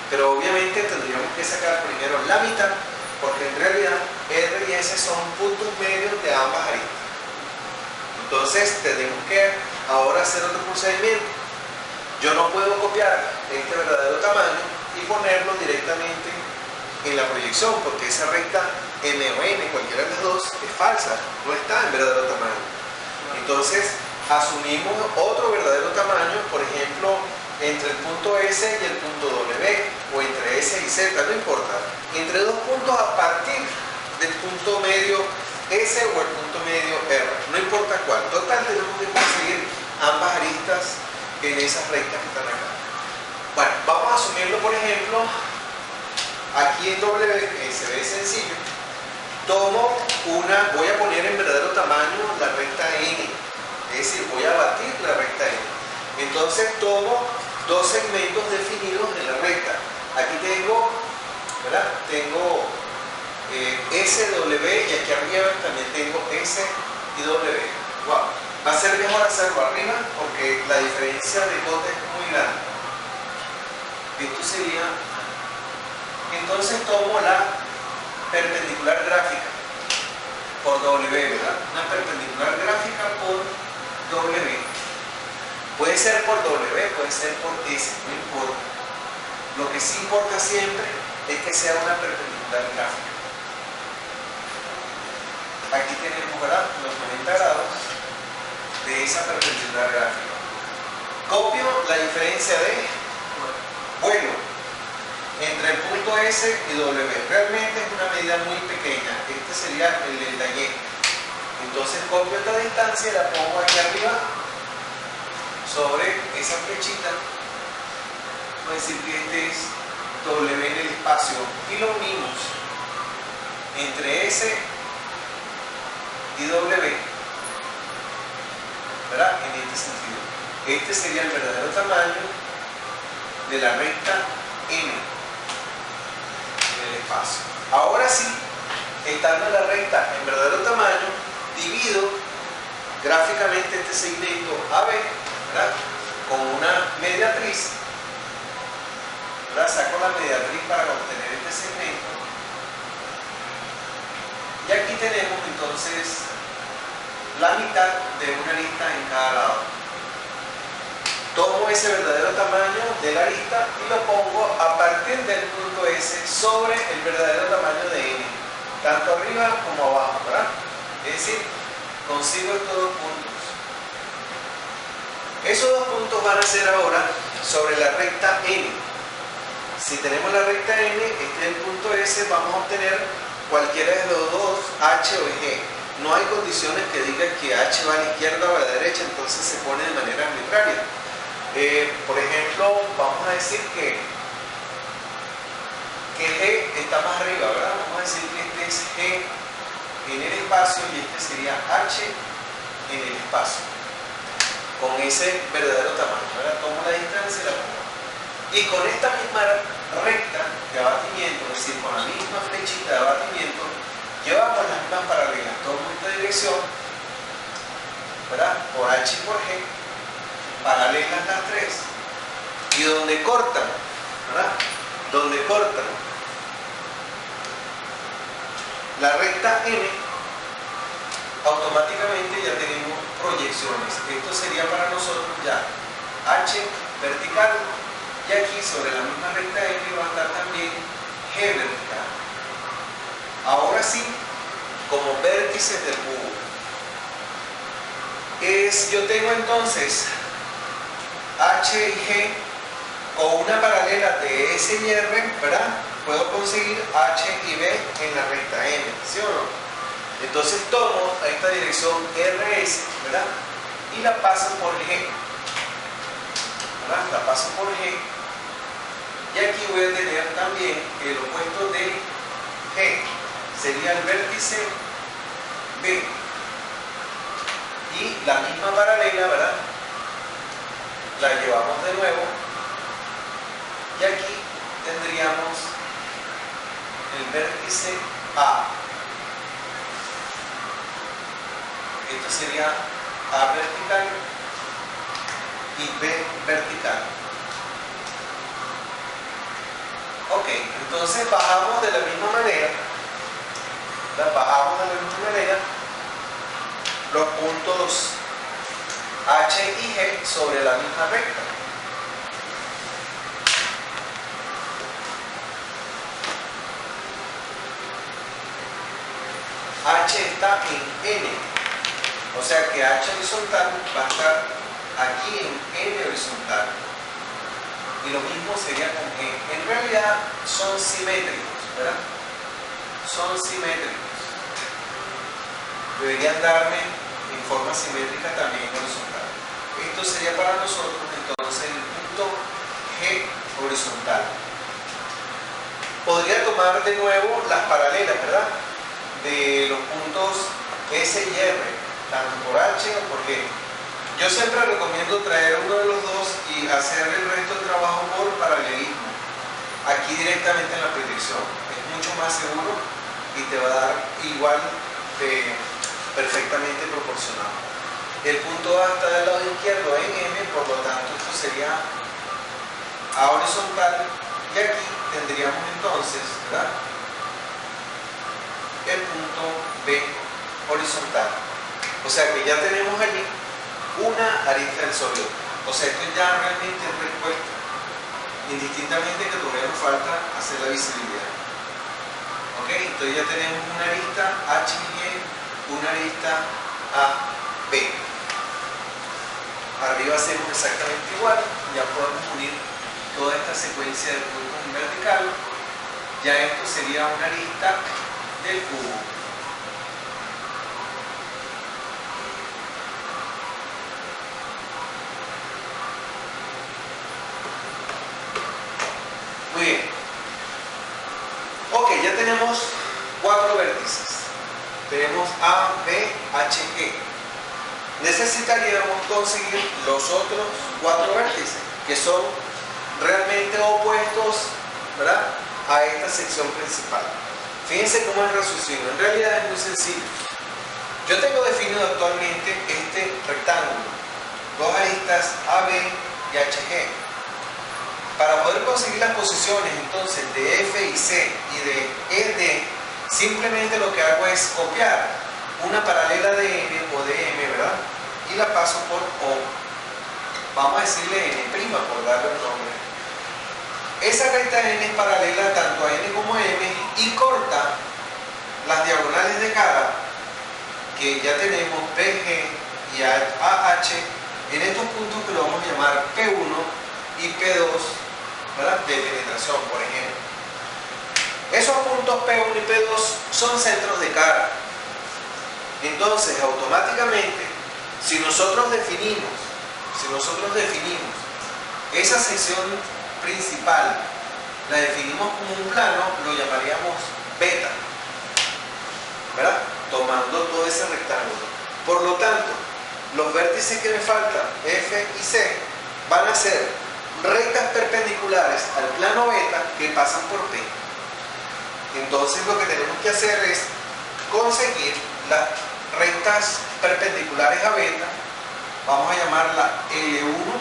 Pero obviamente tendríamos que sacar primero la mitad, porque en realidad R y S son puntos medios de ambas aristas. Entonces tenemos que ahora hacer otro procedimiento. Yo no puedo copiar este verdadero tamaño y ponerlo directamente en la proyección, porque esa recta M o N, cualquiera de las dos, es falsa, no está en verdadero tamaño. Entonces asumimos otro verdadero tamaño, por ejemplo, entre el punto S y el punto W, o entre S y Z, no importa, entre dos puntos a partir del punto medio S o el punto medio R, no importa cuál. Total, tenemos que conseguir ambas aristas en esas rectas que están acá. Bueno, vamos a asumirlo, por ejemplo, aquí en W, que se ve sencillo. Tomo voy a poner en verdadero tamaño la recta N, es decir, voy a batir la recta N. Entonces tomo dos segmentos definidos en la recta. Aquí tengo, ¿verdad? Tengo SW y aquí arriba también tengo S y W. Wow. Va a ser mejor hacerlo arriba porque la diferencia de cote es muy grande. Esto sería, entonces tomo la perpendicular gráfica por W, ¿verdad? Una perpendicular gráfica por W. Puede ser por W, puede ser por S, no importa. Lo que sí importa siempre es que sea una perpendicular gráfica. Aquí tenemos, ¿verdad?, los 90 grados de esa perpendicular gráfica. Copio la diferencia de vuelo entre el punto S y W. Realmente es una medida muy pequeña. Este sería el delta Y. Entonces copio esta distancia y la pongo aquí arriba sobre esa flechita. Vamos a decir que este es W en el espacio y lo unimos entre S y W, ¿verdad? En este sentido. Este sería el verdadero tamaño de la recta N en el espacio. Ahora sí, estando la recta en verdadero tamaño, divido gráficamente este segmento AB, ¿verdad?, con una mediatriz, ¿verdad? Saco la mediatriz para obtener este segmento. Y aquí tenemos entonces la mitad de una arista en cada lado. Tomo ese verdadero tamaño de la arista y lo pongo a partir del punto S sobre el verdadero tamaño de N, tanto arriba como abajo, ¿verdad? Es decir, consigo estos dos puntos. Esos dos puntos van a ser ahora sobre la recta N. Si tenemos la recta N, este es el punto S, vamos a obtener cualquiera de los dos, H o G. No hay condiciones que digan que H va a la izquierda o a la derecha, entonces se pone de manera arbitraria. Por ejemplo, vamos a decir que G está más arriba, ¿verdad? Vamos a decir que este es G en el espacio y este sería H en el espacio, con ese verdadero tamaño, ¿verdad? Tomo la distancia y la pongo. Y con esta misma recta de abatimiento, es decir, con la misma flechita de abatimiento, llevamos las mismas paralelas. Tomo esta dirección, ¿verdad?, por H y por G, paralelas las tres, y donde cortan, ¿verdad?, donde cortan la recta N, automáticamente ya tenemos proyecciones. Esto sería para nosotros ya H vertical, y aquí sobre la misma recta N va a estar también G vertical. Ahora sí, como vértices del cubo. Yo tengo entonces H y G o una paralela de S y R, ¿verdad? Puedo conseguir H y B en la recta M, ¿sí o no? Entonces tomo esta dirección RS, ¿verdad? Y la paso por G, ¿verdad? La paso por G. Y aquí voy a tener también el opuesto de G, sería el vértice B. Y la misma paralela, ¿verdad? La llevamos de nuevo. Y aquí tendríamos el vértice A. Esto sería A vertical y B vertical. Ok, entonces bajamos de la misma manera, los puntos H y G sobre la misma recta. H está en N, o sea que H horizontal va a estar aquí en N horizontal. Y lo mismo sería con G. En realidad son simétricos, ¿verdad? Son simétricos. Deberían darme en forma simétrica también horizontal. Esto sería para nosotros entonces el punto G horizontal. Podría tomar de nuevo las paralelas, ¿verdad? De los puntos S y R, tanto por H o por G. Yo siempre recomiendo traer uno de los dos y hacer el resto del trabajo por paralelismo, aquí directamente en la proyección. Es mucho más seguro y te va a dar igual de perfectamente proporcionado. El punto A está del lado izquierdo en M, por lo tanto esto sería A horizontal, y aquí tendríamos entonces, ¿verdad?, el punto B horizontal. O sea que ya tenemos allí una arista del sólido. O sea, esto ya realmente es respuesta, indistintamente que todavía nos falta hacer la visibilidad. Ok, entonces ya tenemos una arista H y G, una arista A, B. Arriba hacemos exactamente igual, ya podemos unir toda esta secuencia de puntos en vertical. Ya esto sería una arista del cubo. Muy bien. Ok, ya tenemos 4 vértices. Tenemos A, B, H, G. Necesitaríamos conseguir los otros 4 vértices, que son realmente opuestos, ¿verdad?, a esta sección principal. Fíjense cómo es el raciocinio. En realidad es muy sencillo. Yo tengo definido actualmente este rectángulo, dos aristas AB y HG. Para poder conseguir las posiciones entonces de F y C y de ED, simplemente lo que hago es copiar una paralela de N o de M, ¿verdad?, y la paso por O. Vamos a decirle N' por darle un nombre. Esa recta N es paralela tanto a N como a M y corta las diagonales de cara que ya tenemos PG y AH en estos puntos que lo vamos a llamar P1 y P2, ¿verdad?, de penetración, por ejemplo. Esos puntos P1 y P2 son centros de cara. Entonces, automáticamente, si nosotros definimos esa sección principal, la definimos como un plano, lo llamaríamos beta, ¿verdad?, tomando todo ese rectángulo. Por lo tanto, los vértices que me faltan, F y C, van a ser rectas perpendiculares al plano beta que pasan por P. Entonces lo que tenemos que hacer es conseguir las rectas perpendiculares a beta. Vamos a llamarla L1,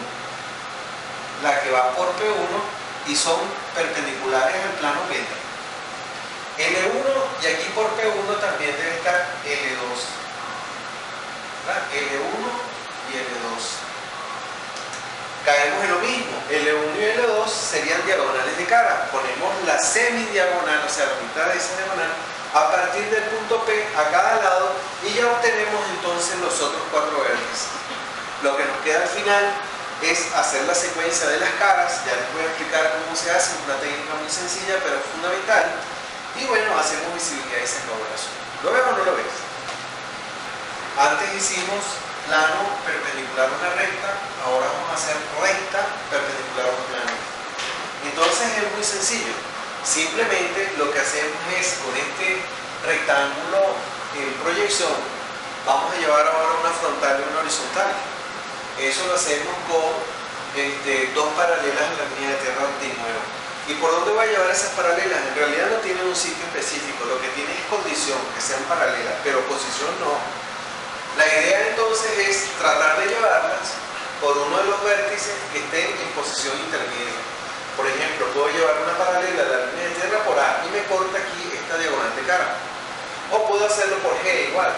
la que va por P1, y son perpendiculares al plano beta. L1, y aquí por P1 también debe estar L2, ¿verdad? L1 y L2. Caemos en lo mismo. L1 y L2 serían diagonales de cara. Ponemos la semidiagonal, o sea, la mitad de esa diagonal, a partir del punto P a cada lado, y ya obtenemos entonces los otros 4 vértices. Lo que nos queda al final es hacer la secuencia de las caras. Ya les voy a explicar cómo se hace, una técnica muy sencilla pero fundamental. Y bueno, hacemos visibilidad y se acabó el asunto. ¿Lo ves o no lo ves? Antes hicimos plano perpendicular a una recta, ahora vamos a hacer recta perpendicular a un plano. Entonces es muy sencillo. Simplemente lo que hacemos es, con este rectángulo en proyección, vamos a llevar ahora una frontal y una horizontal. Eso lo hacemos con dos paralelas en la línea de tierra de nuevo. ¿Y por dónde voy a llevar esas paralelas? En realidad no tienen un sitio específico, lo que tiene es condición, que sean paralelas, pero posición no. La idea entonces es tratar de llevarlas por uno de los vértices que estén en posición intermedia. Por ejemplo, puedo llevar una paralela a la línea de tierra por A y me corta aquí esta diagonal de cara. O puedo hacerlo por G igual,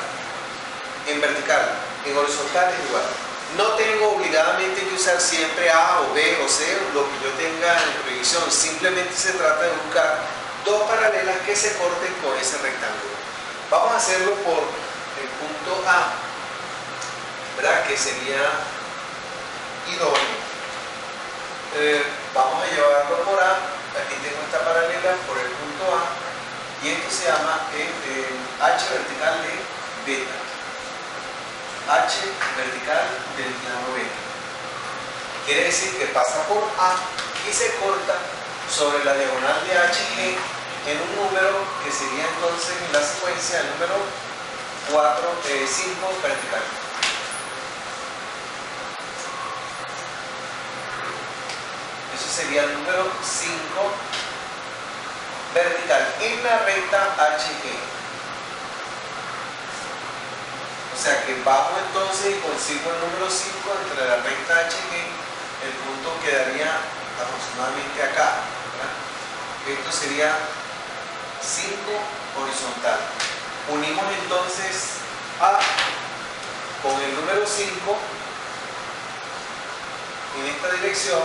en vertical, en horizontal es igual. No tengo obligadamente que usar siempre A o B o C, lo que yo tenga en proyección. Simplemente se trata de buscar dos paralelas que se corten con ese rectángulo. Vamos a hacerlo por el punto A, ¿verdad? Que sería idóneo. Vamos a llevarlo por A. Aquí tengo esta paralela por el punto A y esto se llama H vertical de beta. H vertical del plano beta. Quiere decir que pasa por A y se corta sobre la diagonal de HG en un número que sería entonces en la secuencia el número 5 vertical. Eso sería el número 5 vertical en la recta HG. O sea que bajo entonces y consigo el número 5 entre la recta HG, el punto quedaría aproximadamente acá, ¿verdad? Esto sería 5 horizontal. Unimos entonces A con el número 5 en esta dirección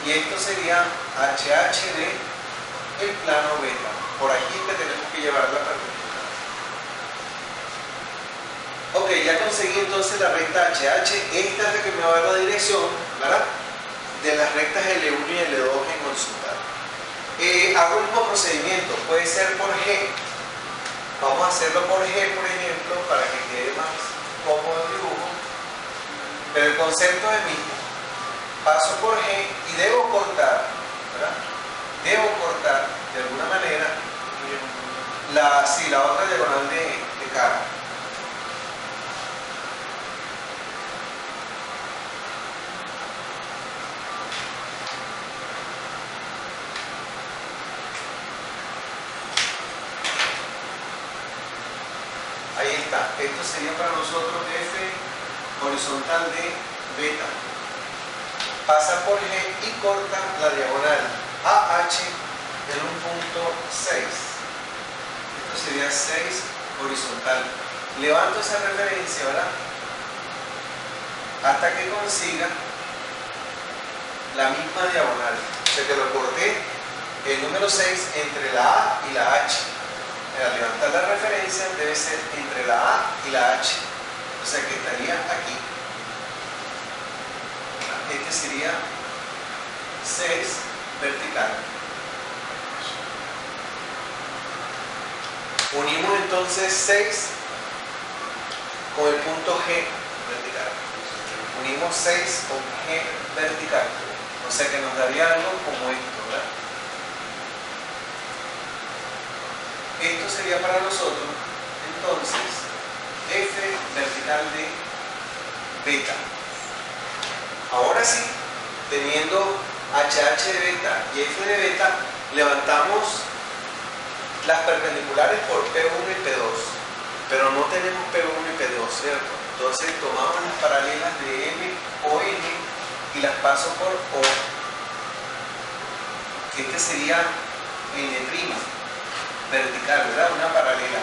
y esto sería HH de el plano beta. Por aquí es que tenemos que llevar la perpendicular. Ok, ya conseguí entonces la recta HH. Esta es la que me va a dar la dirección, ¿verdad?, de las rectas L1 y L2 en horizontal. Hago el mismo procedimiento, puede ser por G. Vamos a hacerlo por G, por ejemplo, para que quede más cómodo el dibujo. Pero el concepto es el mismo. Paso por G y debo cortar, ¿verdad? Debo cortar de alguna manera la otra diagonal de cara. Ahí está. Esto sería para nosotros F horizontal de beta. Pasa por G y corta la diagonal AH en un punto 6. Esto sería 6 horizontal. Levanto esa referencia, ¿verdad?, hasta que consiga la misma diagonal. O sea que lo corté el número 6 entre la A y la H. Al levantar la referencia debe ser entre la A y la H. O sea que estaría aquí. Este sería 6 vertical. Unimos entonces 6 con el punto G vertical. Unimos 6 con G vertical. O sea que nos daría algo como esto, ¿verdad? Esto sería para nosotros entonces F vertical de beta. Ahora sí, teniendo HH de beta y F de beta, levantamos las perpendiculares por P1 y P2, pero no tenemos P1 y P2, ¿cierto? Entonces tomamos las paralelas de M o N y las paso por O. Este sería N' vertical, ¿verdad? Una paralela.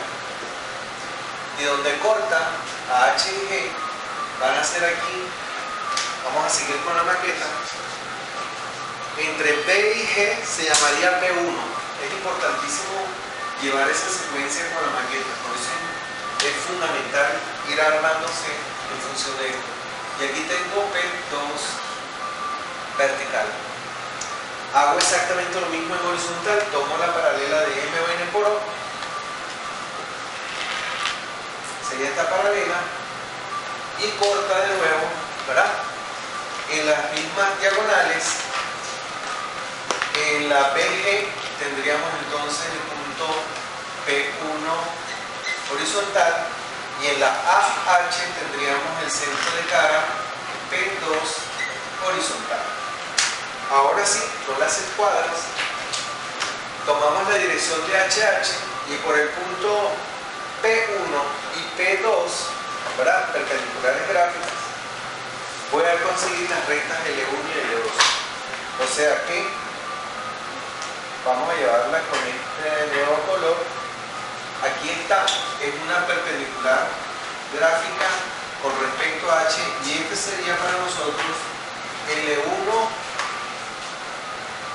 Y donde corta a H y G van a ser aquí. Vamos a seguir con la maqueta. Entre P y G se llamaría P1. Es importantísimo llevar esa secuencia con la maqueta, por eso es fundamental ir armándose en función de esto. Y aquí tengo P2, vertical. Hago exactamente lo mismo en horizontal, tomo la paralela de MN por O, sería esta paralela, y corta de nuevo, ¿verdad? En las mismas diagonales, en la BG tendríamos entonces el punto P1 horizontal, y en la AH tendríamos el centro de cara P2 horizontal. Ahora sí, con las escuadras, tomamos la dirección de HH y por el punto P1 y P2, ¿verdad?, perpendiculares gráficas, voy a conseguir las rectas L1 y L2. O sea que vamos a llevarla con este nuevo color. Aquí está, es una perpendicular gráfica con respecto a H, y este sería para nosotros L1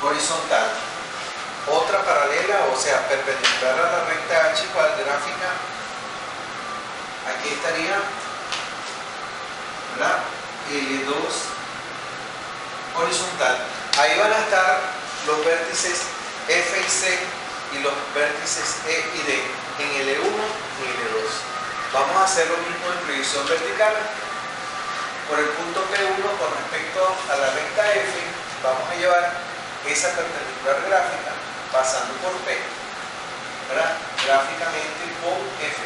horizontal. Otra paralela, o sea, perpendicular a la recta H cual gráfica, aquí estaría, ¿verdad?, L2 horizontal. Ahí van a estar los vértices F y C y los vértices E y D en L1 y L2. Vamos a hacer lo mismo en proyección vertical. Por el punto P1 con respecto a la recta F, vamos a llevar esa perpendicular gráfica pasando por P, ¿verdad?, gráficamente con F.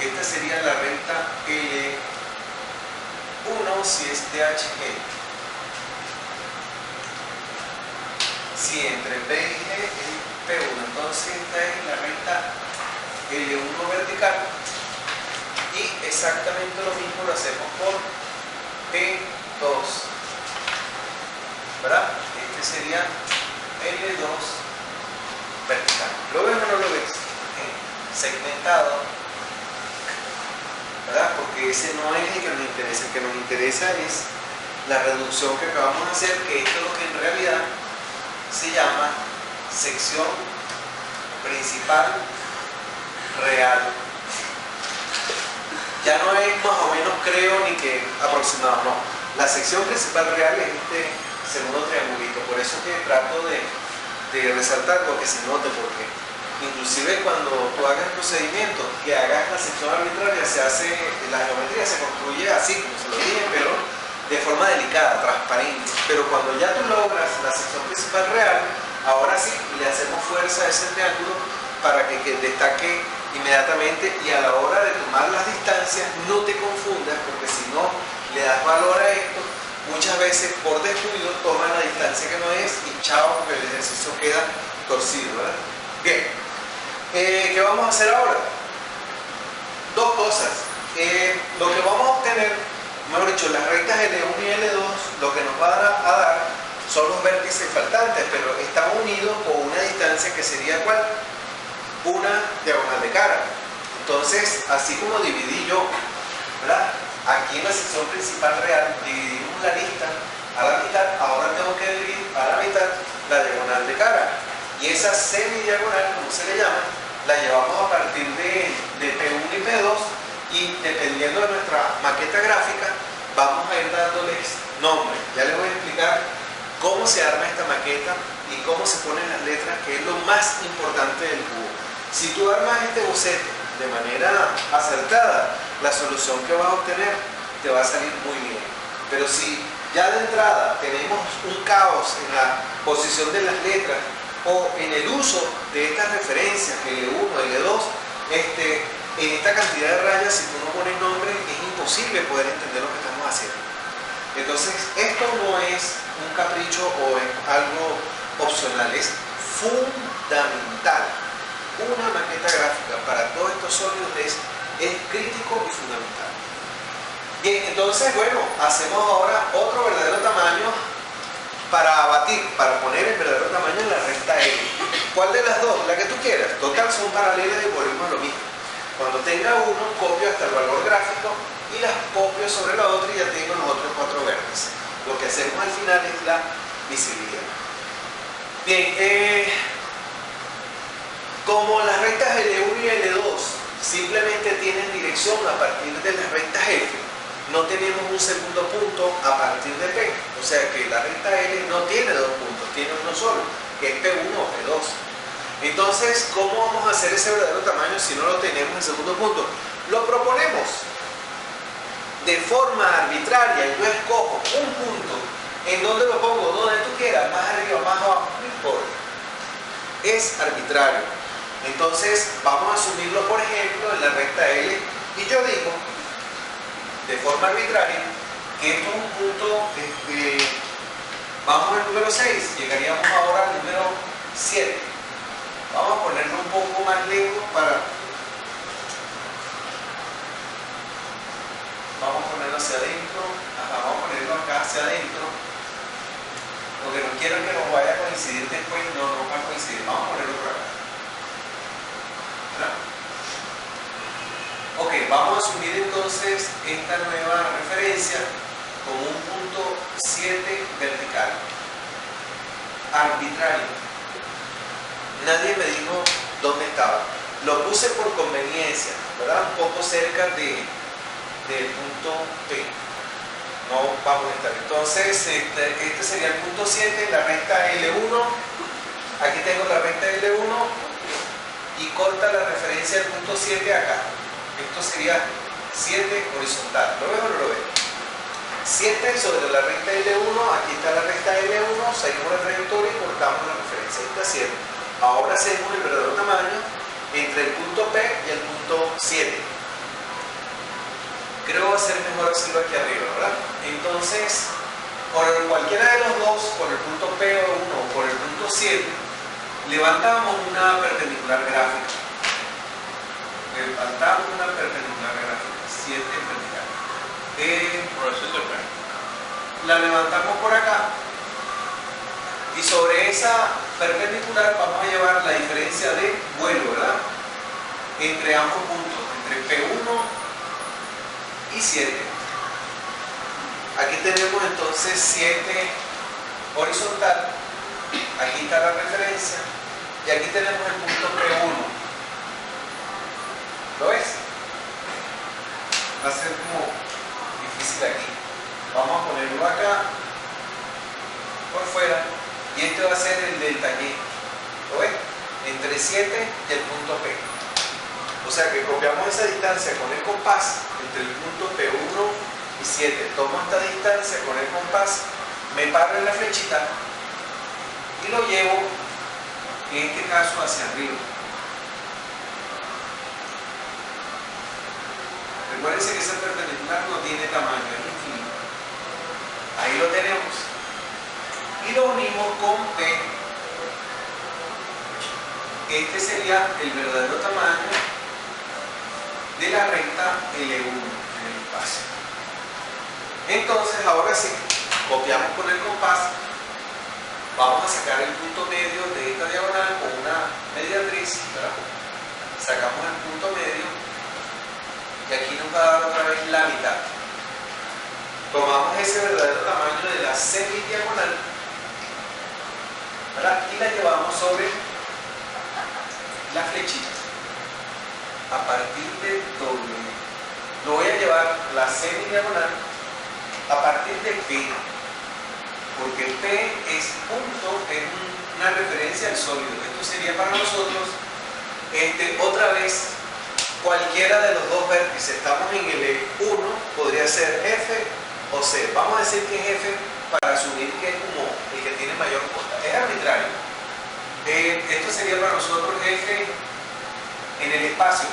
Esta sería la recta L1 si es DHG. Si entre P y G es P1, entonces esta es la recta L1 vertical, y exactamente lo mismo lo hacemos por P2, ¿verdad? Este sería L2 vertical. ¿Lo ves o no lo ves? Segmentado, ¿verdad? Porque ese no es el que nos interesa. El que nos interesa es la reducción que acabamos de hacer, que esto es lo que en realidad se llama sección principal real. Ya no es más o menos, creo, ni que aproximado, no. La sección principal real es este segundo triangulito. Por eso que trato de resaltar lo que se note, porque inclusive cuando tú hagas el procedimiento, que hagas la sección arbitraria, se hace, la geometría se construye así, como se lo dije, pero de forma delicada, transparente. Pero cuando ya tú logras la sección principal real, ahora sí le hacemos fuerza a ese triángulo para que destaque inmediatamente, y a la hora de tomar las distancias no te confundas, porque si no le das valor a esto, muchas veces por descuido toman la distancia que no es y chao, porque el ejercicio queda torcido, ¿verdad? Bien, ¿qué vamos a hacer ahora? Dos cosas. Lo que vamos a obtener, mejor dicho, las rectas L1 y L2, lo que nos va a dar son los vértices faltantes, pero están unidos con una distancia que sería ¿cuál? Una diagonal de cara. Entonces, así como dividí yo, ¿verdad?, aquí en la sección principal real, dividimos la lista a la mitad, ahora tengo que dividir a la mitad la diagonal de cara. Y esa semidiagonal, como se le llama, la llevamos a partir de P1 y P2, y dependiendo de nuestra maqueta gráfica, vamos a ir dándoles nombre. Ya les voy a explicar cómo se arma esta maqueta y cómo se ponen las letras, que es lo más importante del cubo. Si tú armas este boceto de manera acertada, la solución que vas a obtener te va a salir muy bien. Pero si ya de entrada tenemos un caos en la posición de las letras o en el uso de estas referencias, L1, L2, en esta cantidad de rayas, si tú no pones nombre, es imposible poder entender lo que estamos haciendo. Entonces, esto no es un capricho o es algo opcional, es fundamental. Una maqueta gráfica para todos estos sólidos es crítico y fundamental. Bien, entonces, bueno, hacemos ahora otro verdadero tamaño para abatir, para poner el verdadero tamaño en la recta L. ¿Cuál de las dos? La que tú quieras. Total, son paralelas y volvemos a lo mismo. Cuando tenga uno, copio hasta el valor gráfico y las copio sobre la otra y ya tengo los otros cuatro vértices. Lo que hacemos al final es la visibilidad. Bien, como las rectas L1 y L2 simplemente tienen dirección a partir de las rectas F, no tenemos un segundo punto a partir de P. O sea que la recta L no tiene dos puntos, tiene uno solo, que es P1 o P2. Entonces, ¿cómo vamos a hacer ese verdadero tamaño si no lo tenemos en segundo punto? Lo proponemos de forma arbitraria. Yo escojo un punto en donde lo pongo, donde tú quieras, más arriba, más abajo, no importa. Es arbitrario. Entonces, vamos a asumirlo, por ejemplo, en la recta L, y yo digo, de forma arbitraria, que esto es un punto, vamos al número 6, llegaríamos ahora al número 7. Vamos a ponerlo un poco más lejos para... Vamos a ponerlo hacia adentro. Ajá, vamos a ponerlo acá hacia adentro. Porque no quiero que nos vaya a coincidir después, no va a coincidir. Vamos a ponerlo por acá. ¿Verdad? Ok, vamos a asumir entonces esta nueva referencia como un punto 7 vertical. Arbitrario. Nadie me dijo dónde estaba. Lo puse por conveniencia, ¿verdad? Un poco cerca del punto P. No vamos a estar. Entonces, este sería el punto 7, la recta L1. Aquí tengo la recta L1 y corta la referencia del punto 7 acá. Esto sería 7 horizontal. ¿Lo ves o no lo ves? 7 sobre la recta L1, aquí está la recta L1, seguimos la trayectoria y cortamos la referencia. Ahí está 7. Ahora hacemos el verdadero tamaño entre el punto P y el punto 7. Creo que va a ser mejor hacerlo aquí arriba, ¿verdad? Entonces, por cualquiera de los dos, por el punto P1 o por el punto 7, levantamos una perpendicular gráfica. Levantamos una perpendicular gráfica, 7 vertical. Por eso es el P. La levantamos por acá. Y sobre esa perpendicular vamos a llevar la diferencia de vuelo, ¿verdad? Entre ambos puntos, entre P1 y 7. Aquí tenemos entonces 7 horizontal. Aquí está la referencia. Y aquí tenemos el punto P1. ¿Lo ves? Va a ser como difícil aquí. Vamos a ponerlo acá, por fuera. Y este va a ser el del taller. ¿Lo ves? Entre 7 y el punto P. O sea que copiamos esa distancia con el compás entre el punto P1 y 7. Tomo esta distancia con el compás, me paro en la flechita y lo llevo, en este caso, hacia arriba. Recuérdense que esa perpendicular no tiene tamaño, es infinito. Ahí lo tenemos. Y lo unimos con P. Este sería el verdadero tamaño de la recta L1 en el espacio. Entonces, ahora sí, copiamos con el compás. Vamos a sacar el punto medio de esta diagonal con una mediatriz, ¿verdad? Sacamos el punto medio y aquí nos va a dar otra vez la mitad. Tomamos ese verdadero tamaño de la semidiagonal, ¿verdad? Y la llevamos sobre la flechita a partir de W. Lo voy a llevar la semidiagonal a partir de P, porque P es punto, es una referencia al sólido. Esto sería para nosotros, otra vez, cualquiera de los dos vértices. Estamos en el 1, podría ser F o C. Vamos a decir que es F para asumir que es como el que tiene mayor costa. Es arbitrario. Esto sería para nosotros F en el espacio.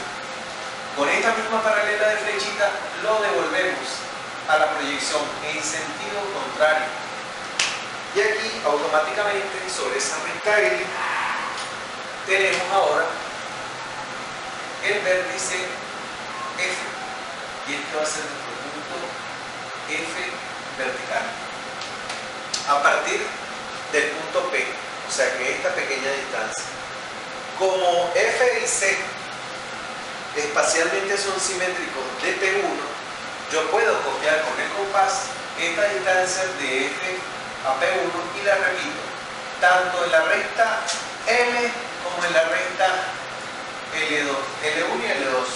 Con esta misma paralela de flechita lo devolvemos a la proyección en sentido contrario. Y aquí automáticamente sobre esa recta L tenemos ahora el vértice F. Y este va a ser nuestro punto F vertical. A partir del punto P. O sea que esta pequeña distancia. Como F y C espacialmente son simétricos de P1, yo puedo copiar con el compás esta distancia de F a P1 y la repito, tanto en la recta L como en la recta L2, L1 y L2.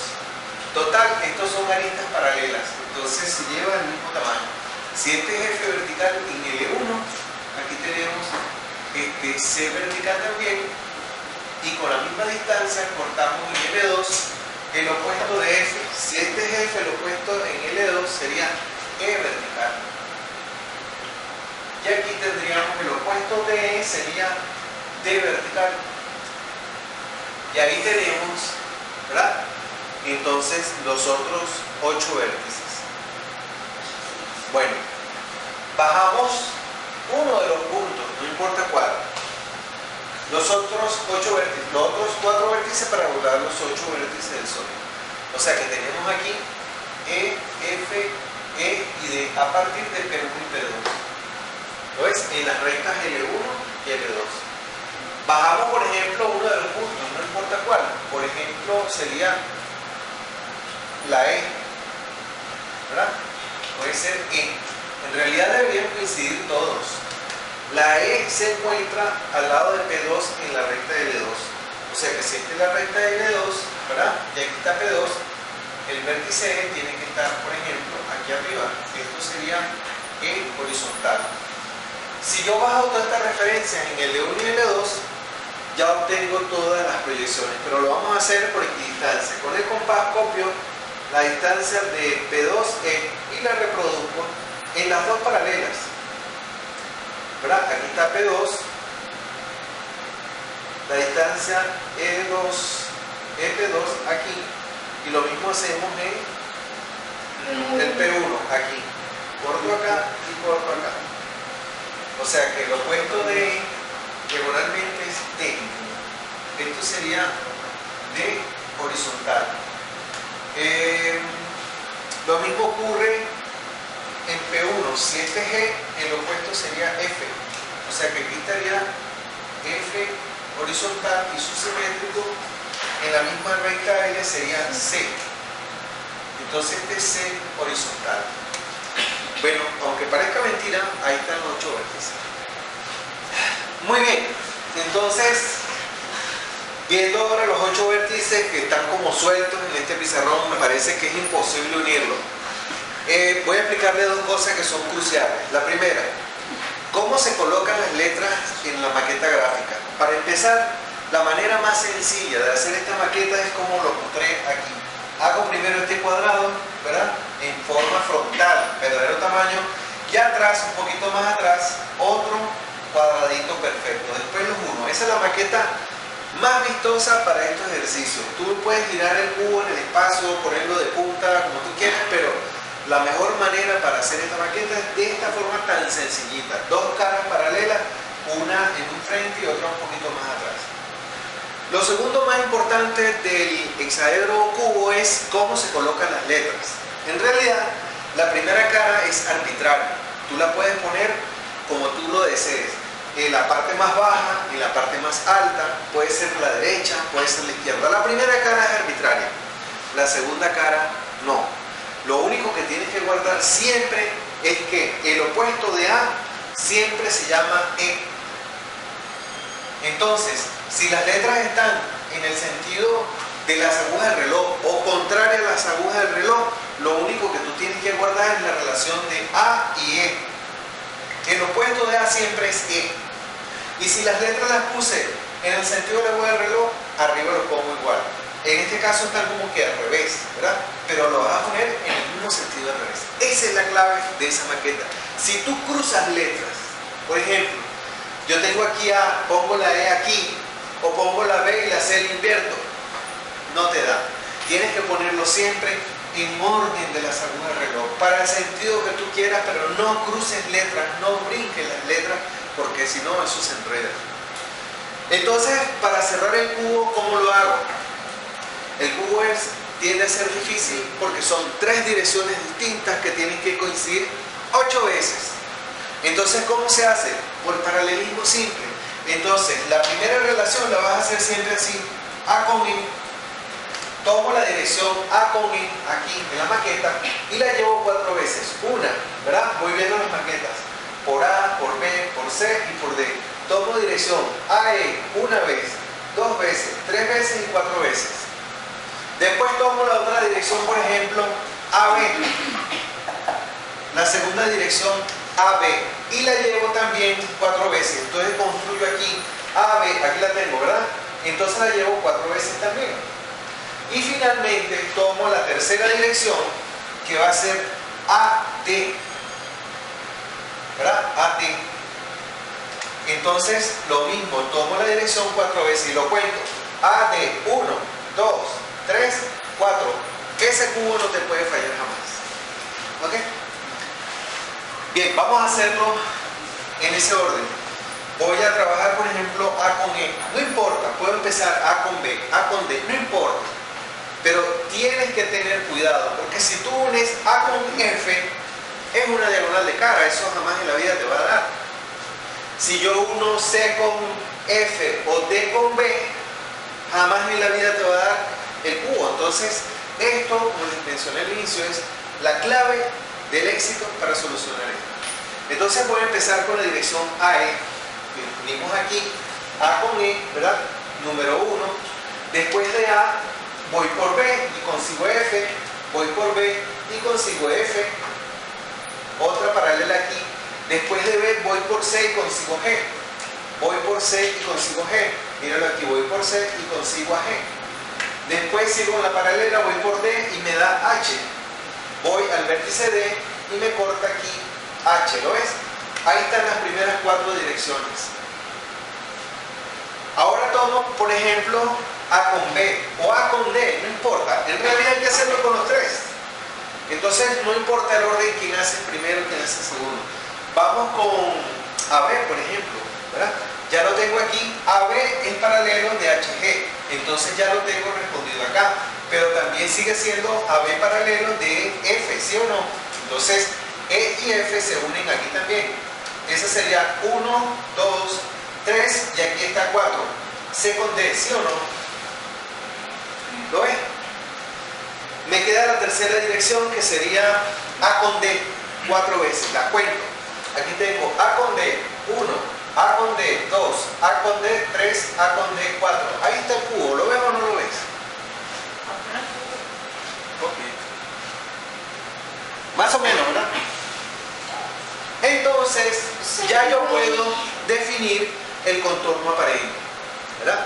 Total, estos son aristas paralelas. entonces se lleva el mismo tamaño. Si este es F vertical en L1, aquí tenemos C vertical también, y con la misma distancia cortamos en L2 el opuesto de F. Si este es F, el opuesto en L2 sería E vertical. Y aquí tendríamos el opuesto de E sería D vertical. Y ahí tenemos, ¿verdad? Entonces los otros 8 vértices. Bueno, bajamos uno de los puntos, no importa cuál. Los otros 8 vértices, los otros 4 vértices para volar los 8 vértices del Sol. O sea que tenemos aquí E, F, E y D a partir de P1 y P2. ¿Lo ves? En las rectas L1 y L2. Bajamos, por ejemplo, uno de los puntos, no importa cuál. Por ejemplo, sería la E, ¿verdad? Puede ser E. En realidad deberían coincidir todos. La E se encuentra al lado de P2 en la recta de L2. O sea que si esta es la recta de L2, ¿verdad? Y aquí está P2, el vértice E tiene que estar, por ejemplo, aquí arriba. Esto sería E horizontal. Si yo bajo todas estas referencias en L1 y L2, ya obtengo todas las proyecciones, pero lo vamos a hacer por equidistancia. Con el compás copio la distancia de P2E y la reproduzco en las dos paralelas, ¿verdad? Aquí está P2, la distancia EP2 aquí, y lo mismo hacemos en el P1 aquí, corto acá y corto acá. O sea que el opuesto de E diagonalmente es D. Esto sería D horizontal. Lo mismo ocurre en P1. Si este es G, el opuesto sería F. O sea que aquí estaría F horizontal y su simétrico en la misma recta L sería C. Entonces este es C horizontal. Bueno, aunque parezca mentira, ahí están los 8 vértices. Muy bien, entonces, viendo ahora los 8 vértices que están como sueltos en este pizarrón, me parece que es imposible unirlos. Voy a explicarle dos cosas que son cruciales. La primera, cómo se colocan las letras en la maqueta gráfica. Para empezar, la manera más sencilla de hacer esta maqueta es como lo mostré aquí. Hago primero este cuadrado, ¿verdad? En forma frontal, verdadero tamaño, y atrás, un poquito más atrás, otro cuadradito perfecto. Después los uno. Esa es la maqueta más vistosa para estos ejercicios. Tú puedes girar el cubo en el espacio, ponerlo de punta, como tú quieras, pero la mejor manera para hacer esta maqueta es de esta forma tan sencillita. Dos caras paralelas, una en un frente y otra un poquito más atrás. Lo segundo más importante del hexaedro o cubo es cómo se colocan las letras. En realidad, la primera cara es arbitraria. Tú la puedes poner como tú lo desees. En la parte más baja, en la parte más alta, puede ser la derecha, puede ser la izquierda. La primera cara es arbitraria. La segunda cara, no. Lo único que tienes que guardar siempre es que el opuesto de A siempre se llama E. Entonces, si las letras están en el sentido de las agujas del reloj o contrarias a las agujas del reloj, lo único que tú tienes que guardar es la relación de A y E. El opuesto de A siempre es E. Y si las letras las puse en el sentido de la aguja del reloj, arriba lo pongo igual. En este caso están como que al revés, ¿verdad? Pero lo vas a poner en el mismo sentido al revés. Esa es la clave de esa maqueta. Si tú cruzas letras, por ejemplo, yo tengo aquí A, pongo la E aquí, o pongo la B y la C la invierto, no te da. Tienes que ponerlo siempre en orden de las agujas del reloj, para el sentido que tú quieras, pero no cruces letras, no brinques las letras, porque si no eso se enreda. Entonces, para cerrar el cubo, ¿cómo lo hago? El cubo tiende a ser difícil porque son 3 direcciones distintas que tienen que coincidir 8 veces. Entonces, ¿cómo se hace? Por paralelismo simple. Entonces, la primera relación la vas a hacer siempre así: A con I. Tomo la dirección A con I aquí en la maqueta y la llevo 4 veces. Una, ¿verdad? Voy viendo las maquetas. Por A, por B, por C y por D. Tomo dirección AE una vez, 2 veces, 3 veces y 4 veces. Después tomo la otra dirección, por ejemplo, AB. la segunda dirección AB y la llevo también 4 veces. Entonces construyo aquí AB, aquí la tengo, ¿verdad? Entonces la llevo 4 veces también. Y finalmente tomo la tercera dirección, que va a ser AD, ¿verdad? AD. Entonces lo mismo, tomo la dirección 4 veces y lo cuento. AD, 1, 2, 3, 4. Ese cubo no te puede fallar jamás. ¿Ok? Bien, vamos a hacerlo en ese orden. Voy a trabajar, por ejemplo, A con E. No importa, puedo empezar A con B, A con D, no importa. Pero tienes que tener cuidado, porque si tú unes A con F, es una diagonal de cara, eso jamás en la vida te va a dar. Si yo uno C con F o D con B, jamás en la vida te va a dar el cubo. Entonces, esto, como les mencioné al inicio, es la clave del éxito para solucionar esto. Entonces voy a empezar con la dirección AE. Unimos aquí A con E, ¿verdad? Número 1. Después de A, voy por B y consigo F. Voy por B y consigo F. Otra paralela aquí. Después de B, voy por C y consigo G. Voy por C y consigo G. Míralo aquí, voy por C y consigo a G. Después sigo en la paralela, voy por D y me da H. Voy al vértice D y me corta aquí H, ¿lo ves? Ahí están las primeras 4 direcciones. Ahora tomo, por ejemplo, A con B o A con D, no importa. En realidad hay que hacerlo con los 3. Entonces no importa el orden, quién hace primero, quién hace segundo. Vamos con AB, por ejemplo, ¿verdad? Ya lo tengo aquí. AB es paralelo de HG, entonces ya lo tengo respondido acá. Pero también sigue siendo AB paralelo de F, ¿sí o no? Entonces E y F se unen aquí también. Ese sería 1, 2, 3 y aquí está 4. C con D, ¿sí o no? ¿Lo ves? Me queda la tercera dirección, que sería A con D 4 veces. La cuento. Aquí tengo A con D 1, A con D 2, A con D 3, A con D 4. Ahí está el cubo. ¿Lo ves o no lo ves? Okay. Más o menos, ¿verdad? Entonces, ya yo puedo definir el contorno aparente, ¿verdad?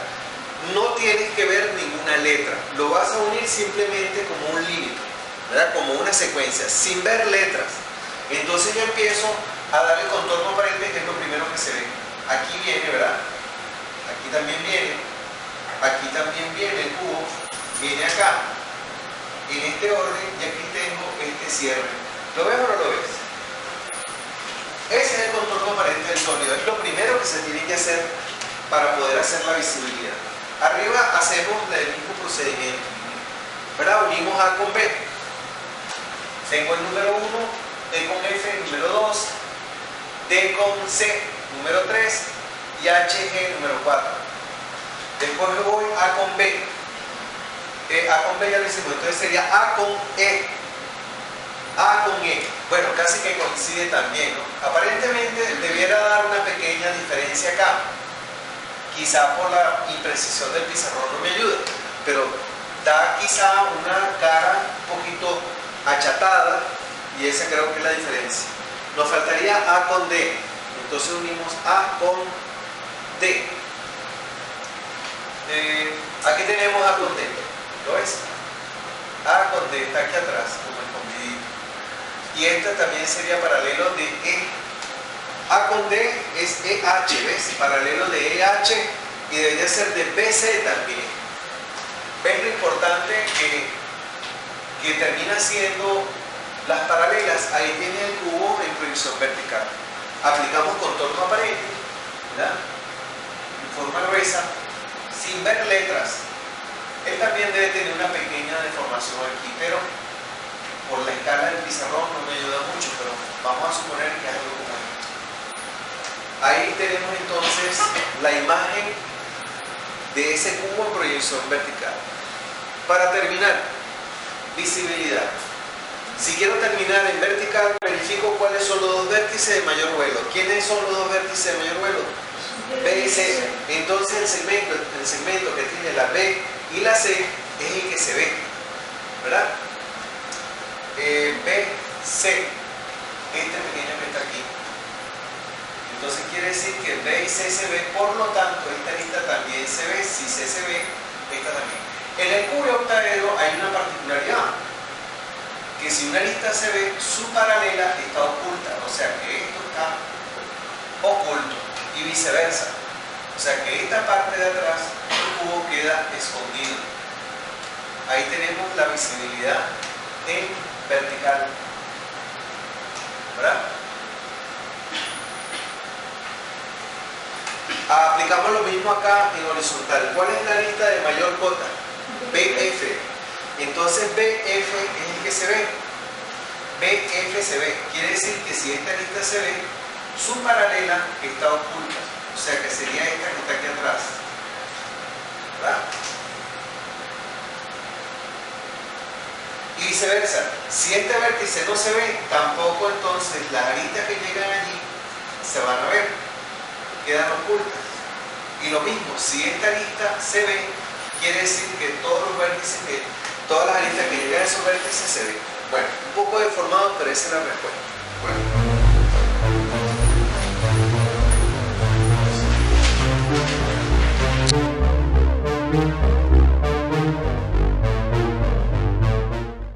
No tienes que ver ninguna letra, lo vas a unir simplemente como un límite, ¿verdad? Como una secuencia, sin ver letras. Entonces yo empiezo a dar el contorno aparente, que es lo primero que se ve. Aquí viene, ¿verdad? Aquí también viene, aquí también viene el cubo, viene acá, en este orden, y aquí tengo este cierre. ¿Lo ves o no lo ves? Ese es el contorno aparente del sólido, es lo primero que se tiene que hacer para poder hacer la visibilidad. Arriba hacemos el mismo procedimiento, ¿verdad? Unimos A con B. Tengo el número 1, D con F, número 2, D con C, número 3 y HG, número 4. Después me voy A con B. A con B ya lo hicimos, entonces sería A con E. A con E. Bueno, casi que coincide también, ¿no? Aparentemente debiera dar una pequeña diferencia acá. Quizá por la imprecisión del pizarrón no me ayuda, pero da quizá una cara un poquito achatada y esa creo que es la diferencia. Nos faltaría A con D, entonces unimos A con D. Aquí tenemos A con D, ¿lo ves? A con D está aquí atrás, como escondidito. Y esta también sería paralelo de E. A con D es EH, ¿ves? Paralelo de EH y debería ser de BC también. ¿Ves lo importante que termina siendo las paralelas? Ahí tiene el cubo en proyección vertical. Aplicamos contorno aparente, ¿verdad? En forma gruesa, sin ver letras. Él también debe tener una pequeña deformación aquí, pero por la escala del pizarrón no me ayuda mucho, pero vamos a suponer que es algo como esto. Ahí tenemos entonces la imagen de ese cubo en proyección vertical. Para terminar, visibilidad. Si quiero terminar en vertical, verifico cuáles son los dos vértices de mayor vuelo. ¿Quiénes son los dos vértices de mayor vuelo? B y C. Entonces el segmento que tiene la B y la C es el que se ve, ¿verdad? B, C. este pequeño que está aquí. Entonces quiere decir que B y C se ve, por lo tanto esta arista también se ve. Si C se ve, esta también. En el cubioctaedro hay una particularidad, que si una arista se ve, su paralela está oculta, o sea que esto está oculto y viceversa, o sea que esta parte de atrás del cubo queda escondido. Ahí tenemos la visibilidad en vertical, ¿verdad? Aplicamos lo mismo acá en horizontal. ¿Cuál es la arista de mayor cota? BF. Entonces BF es el que se ve. BF se ve. Quiere decir que si esta arista se ve, su paralela está oculta. O sea que sería esta que está aquí atrás. ¿Verdad? Y viceversa. Si este vértice no se ve, tampoco entonces las aristas que llegan allí se van a ver. Quedan ocultas. Y lo mismo, si esta arista se ve, quiere decir que todos los vértices, todas las aristas que llegan a esos vértices se ven. Bueno, un poco deformado, pero esa es la respuesta. Bueno.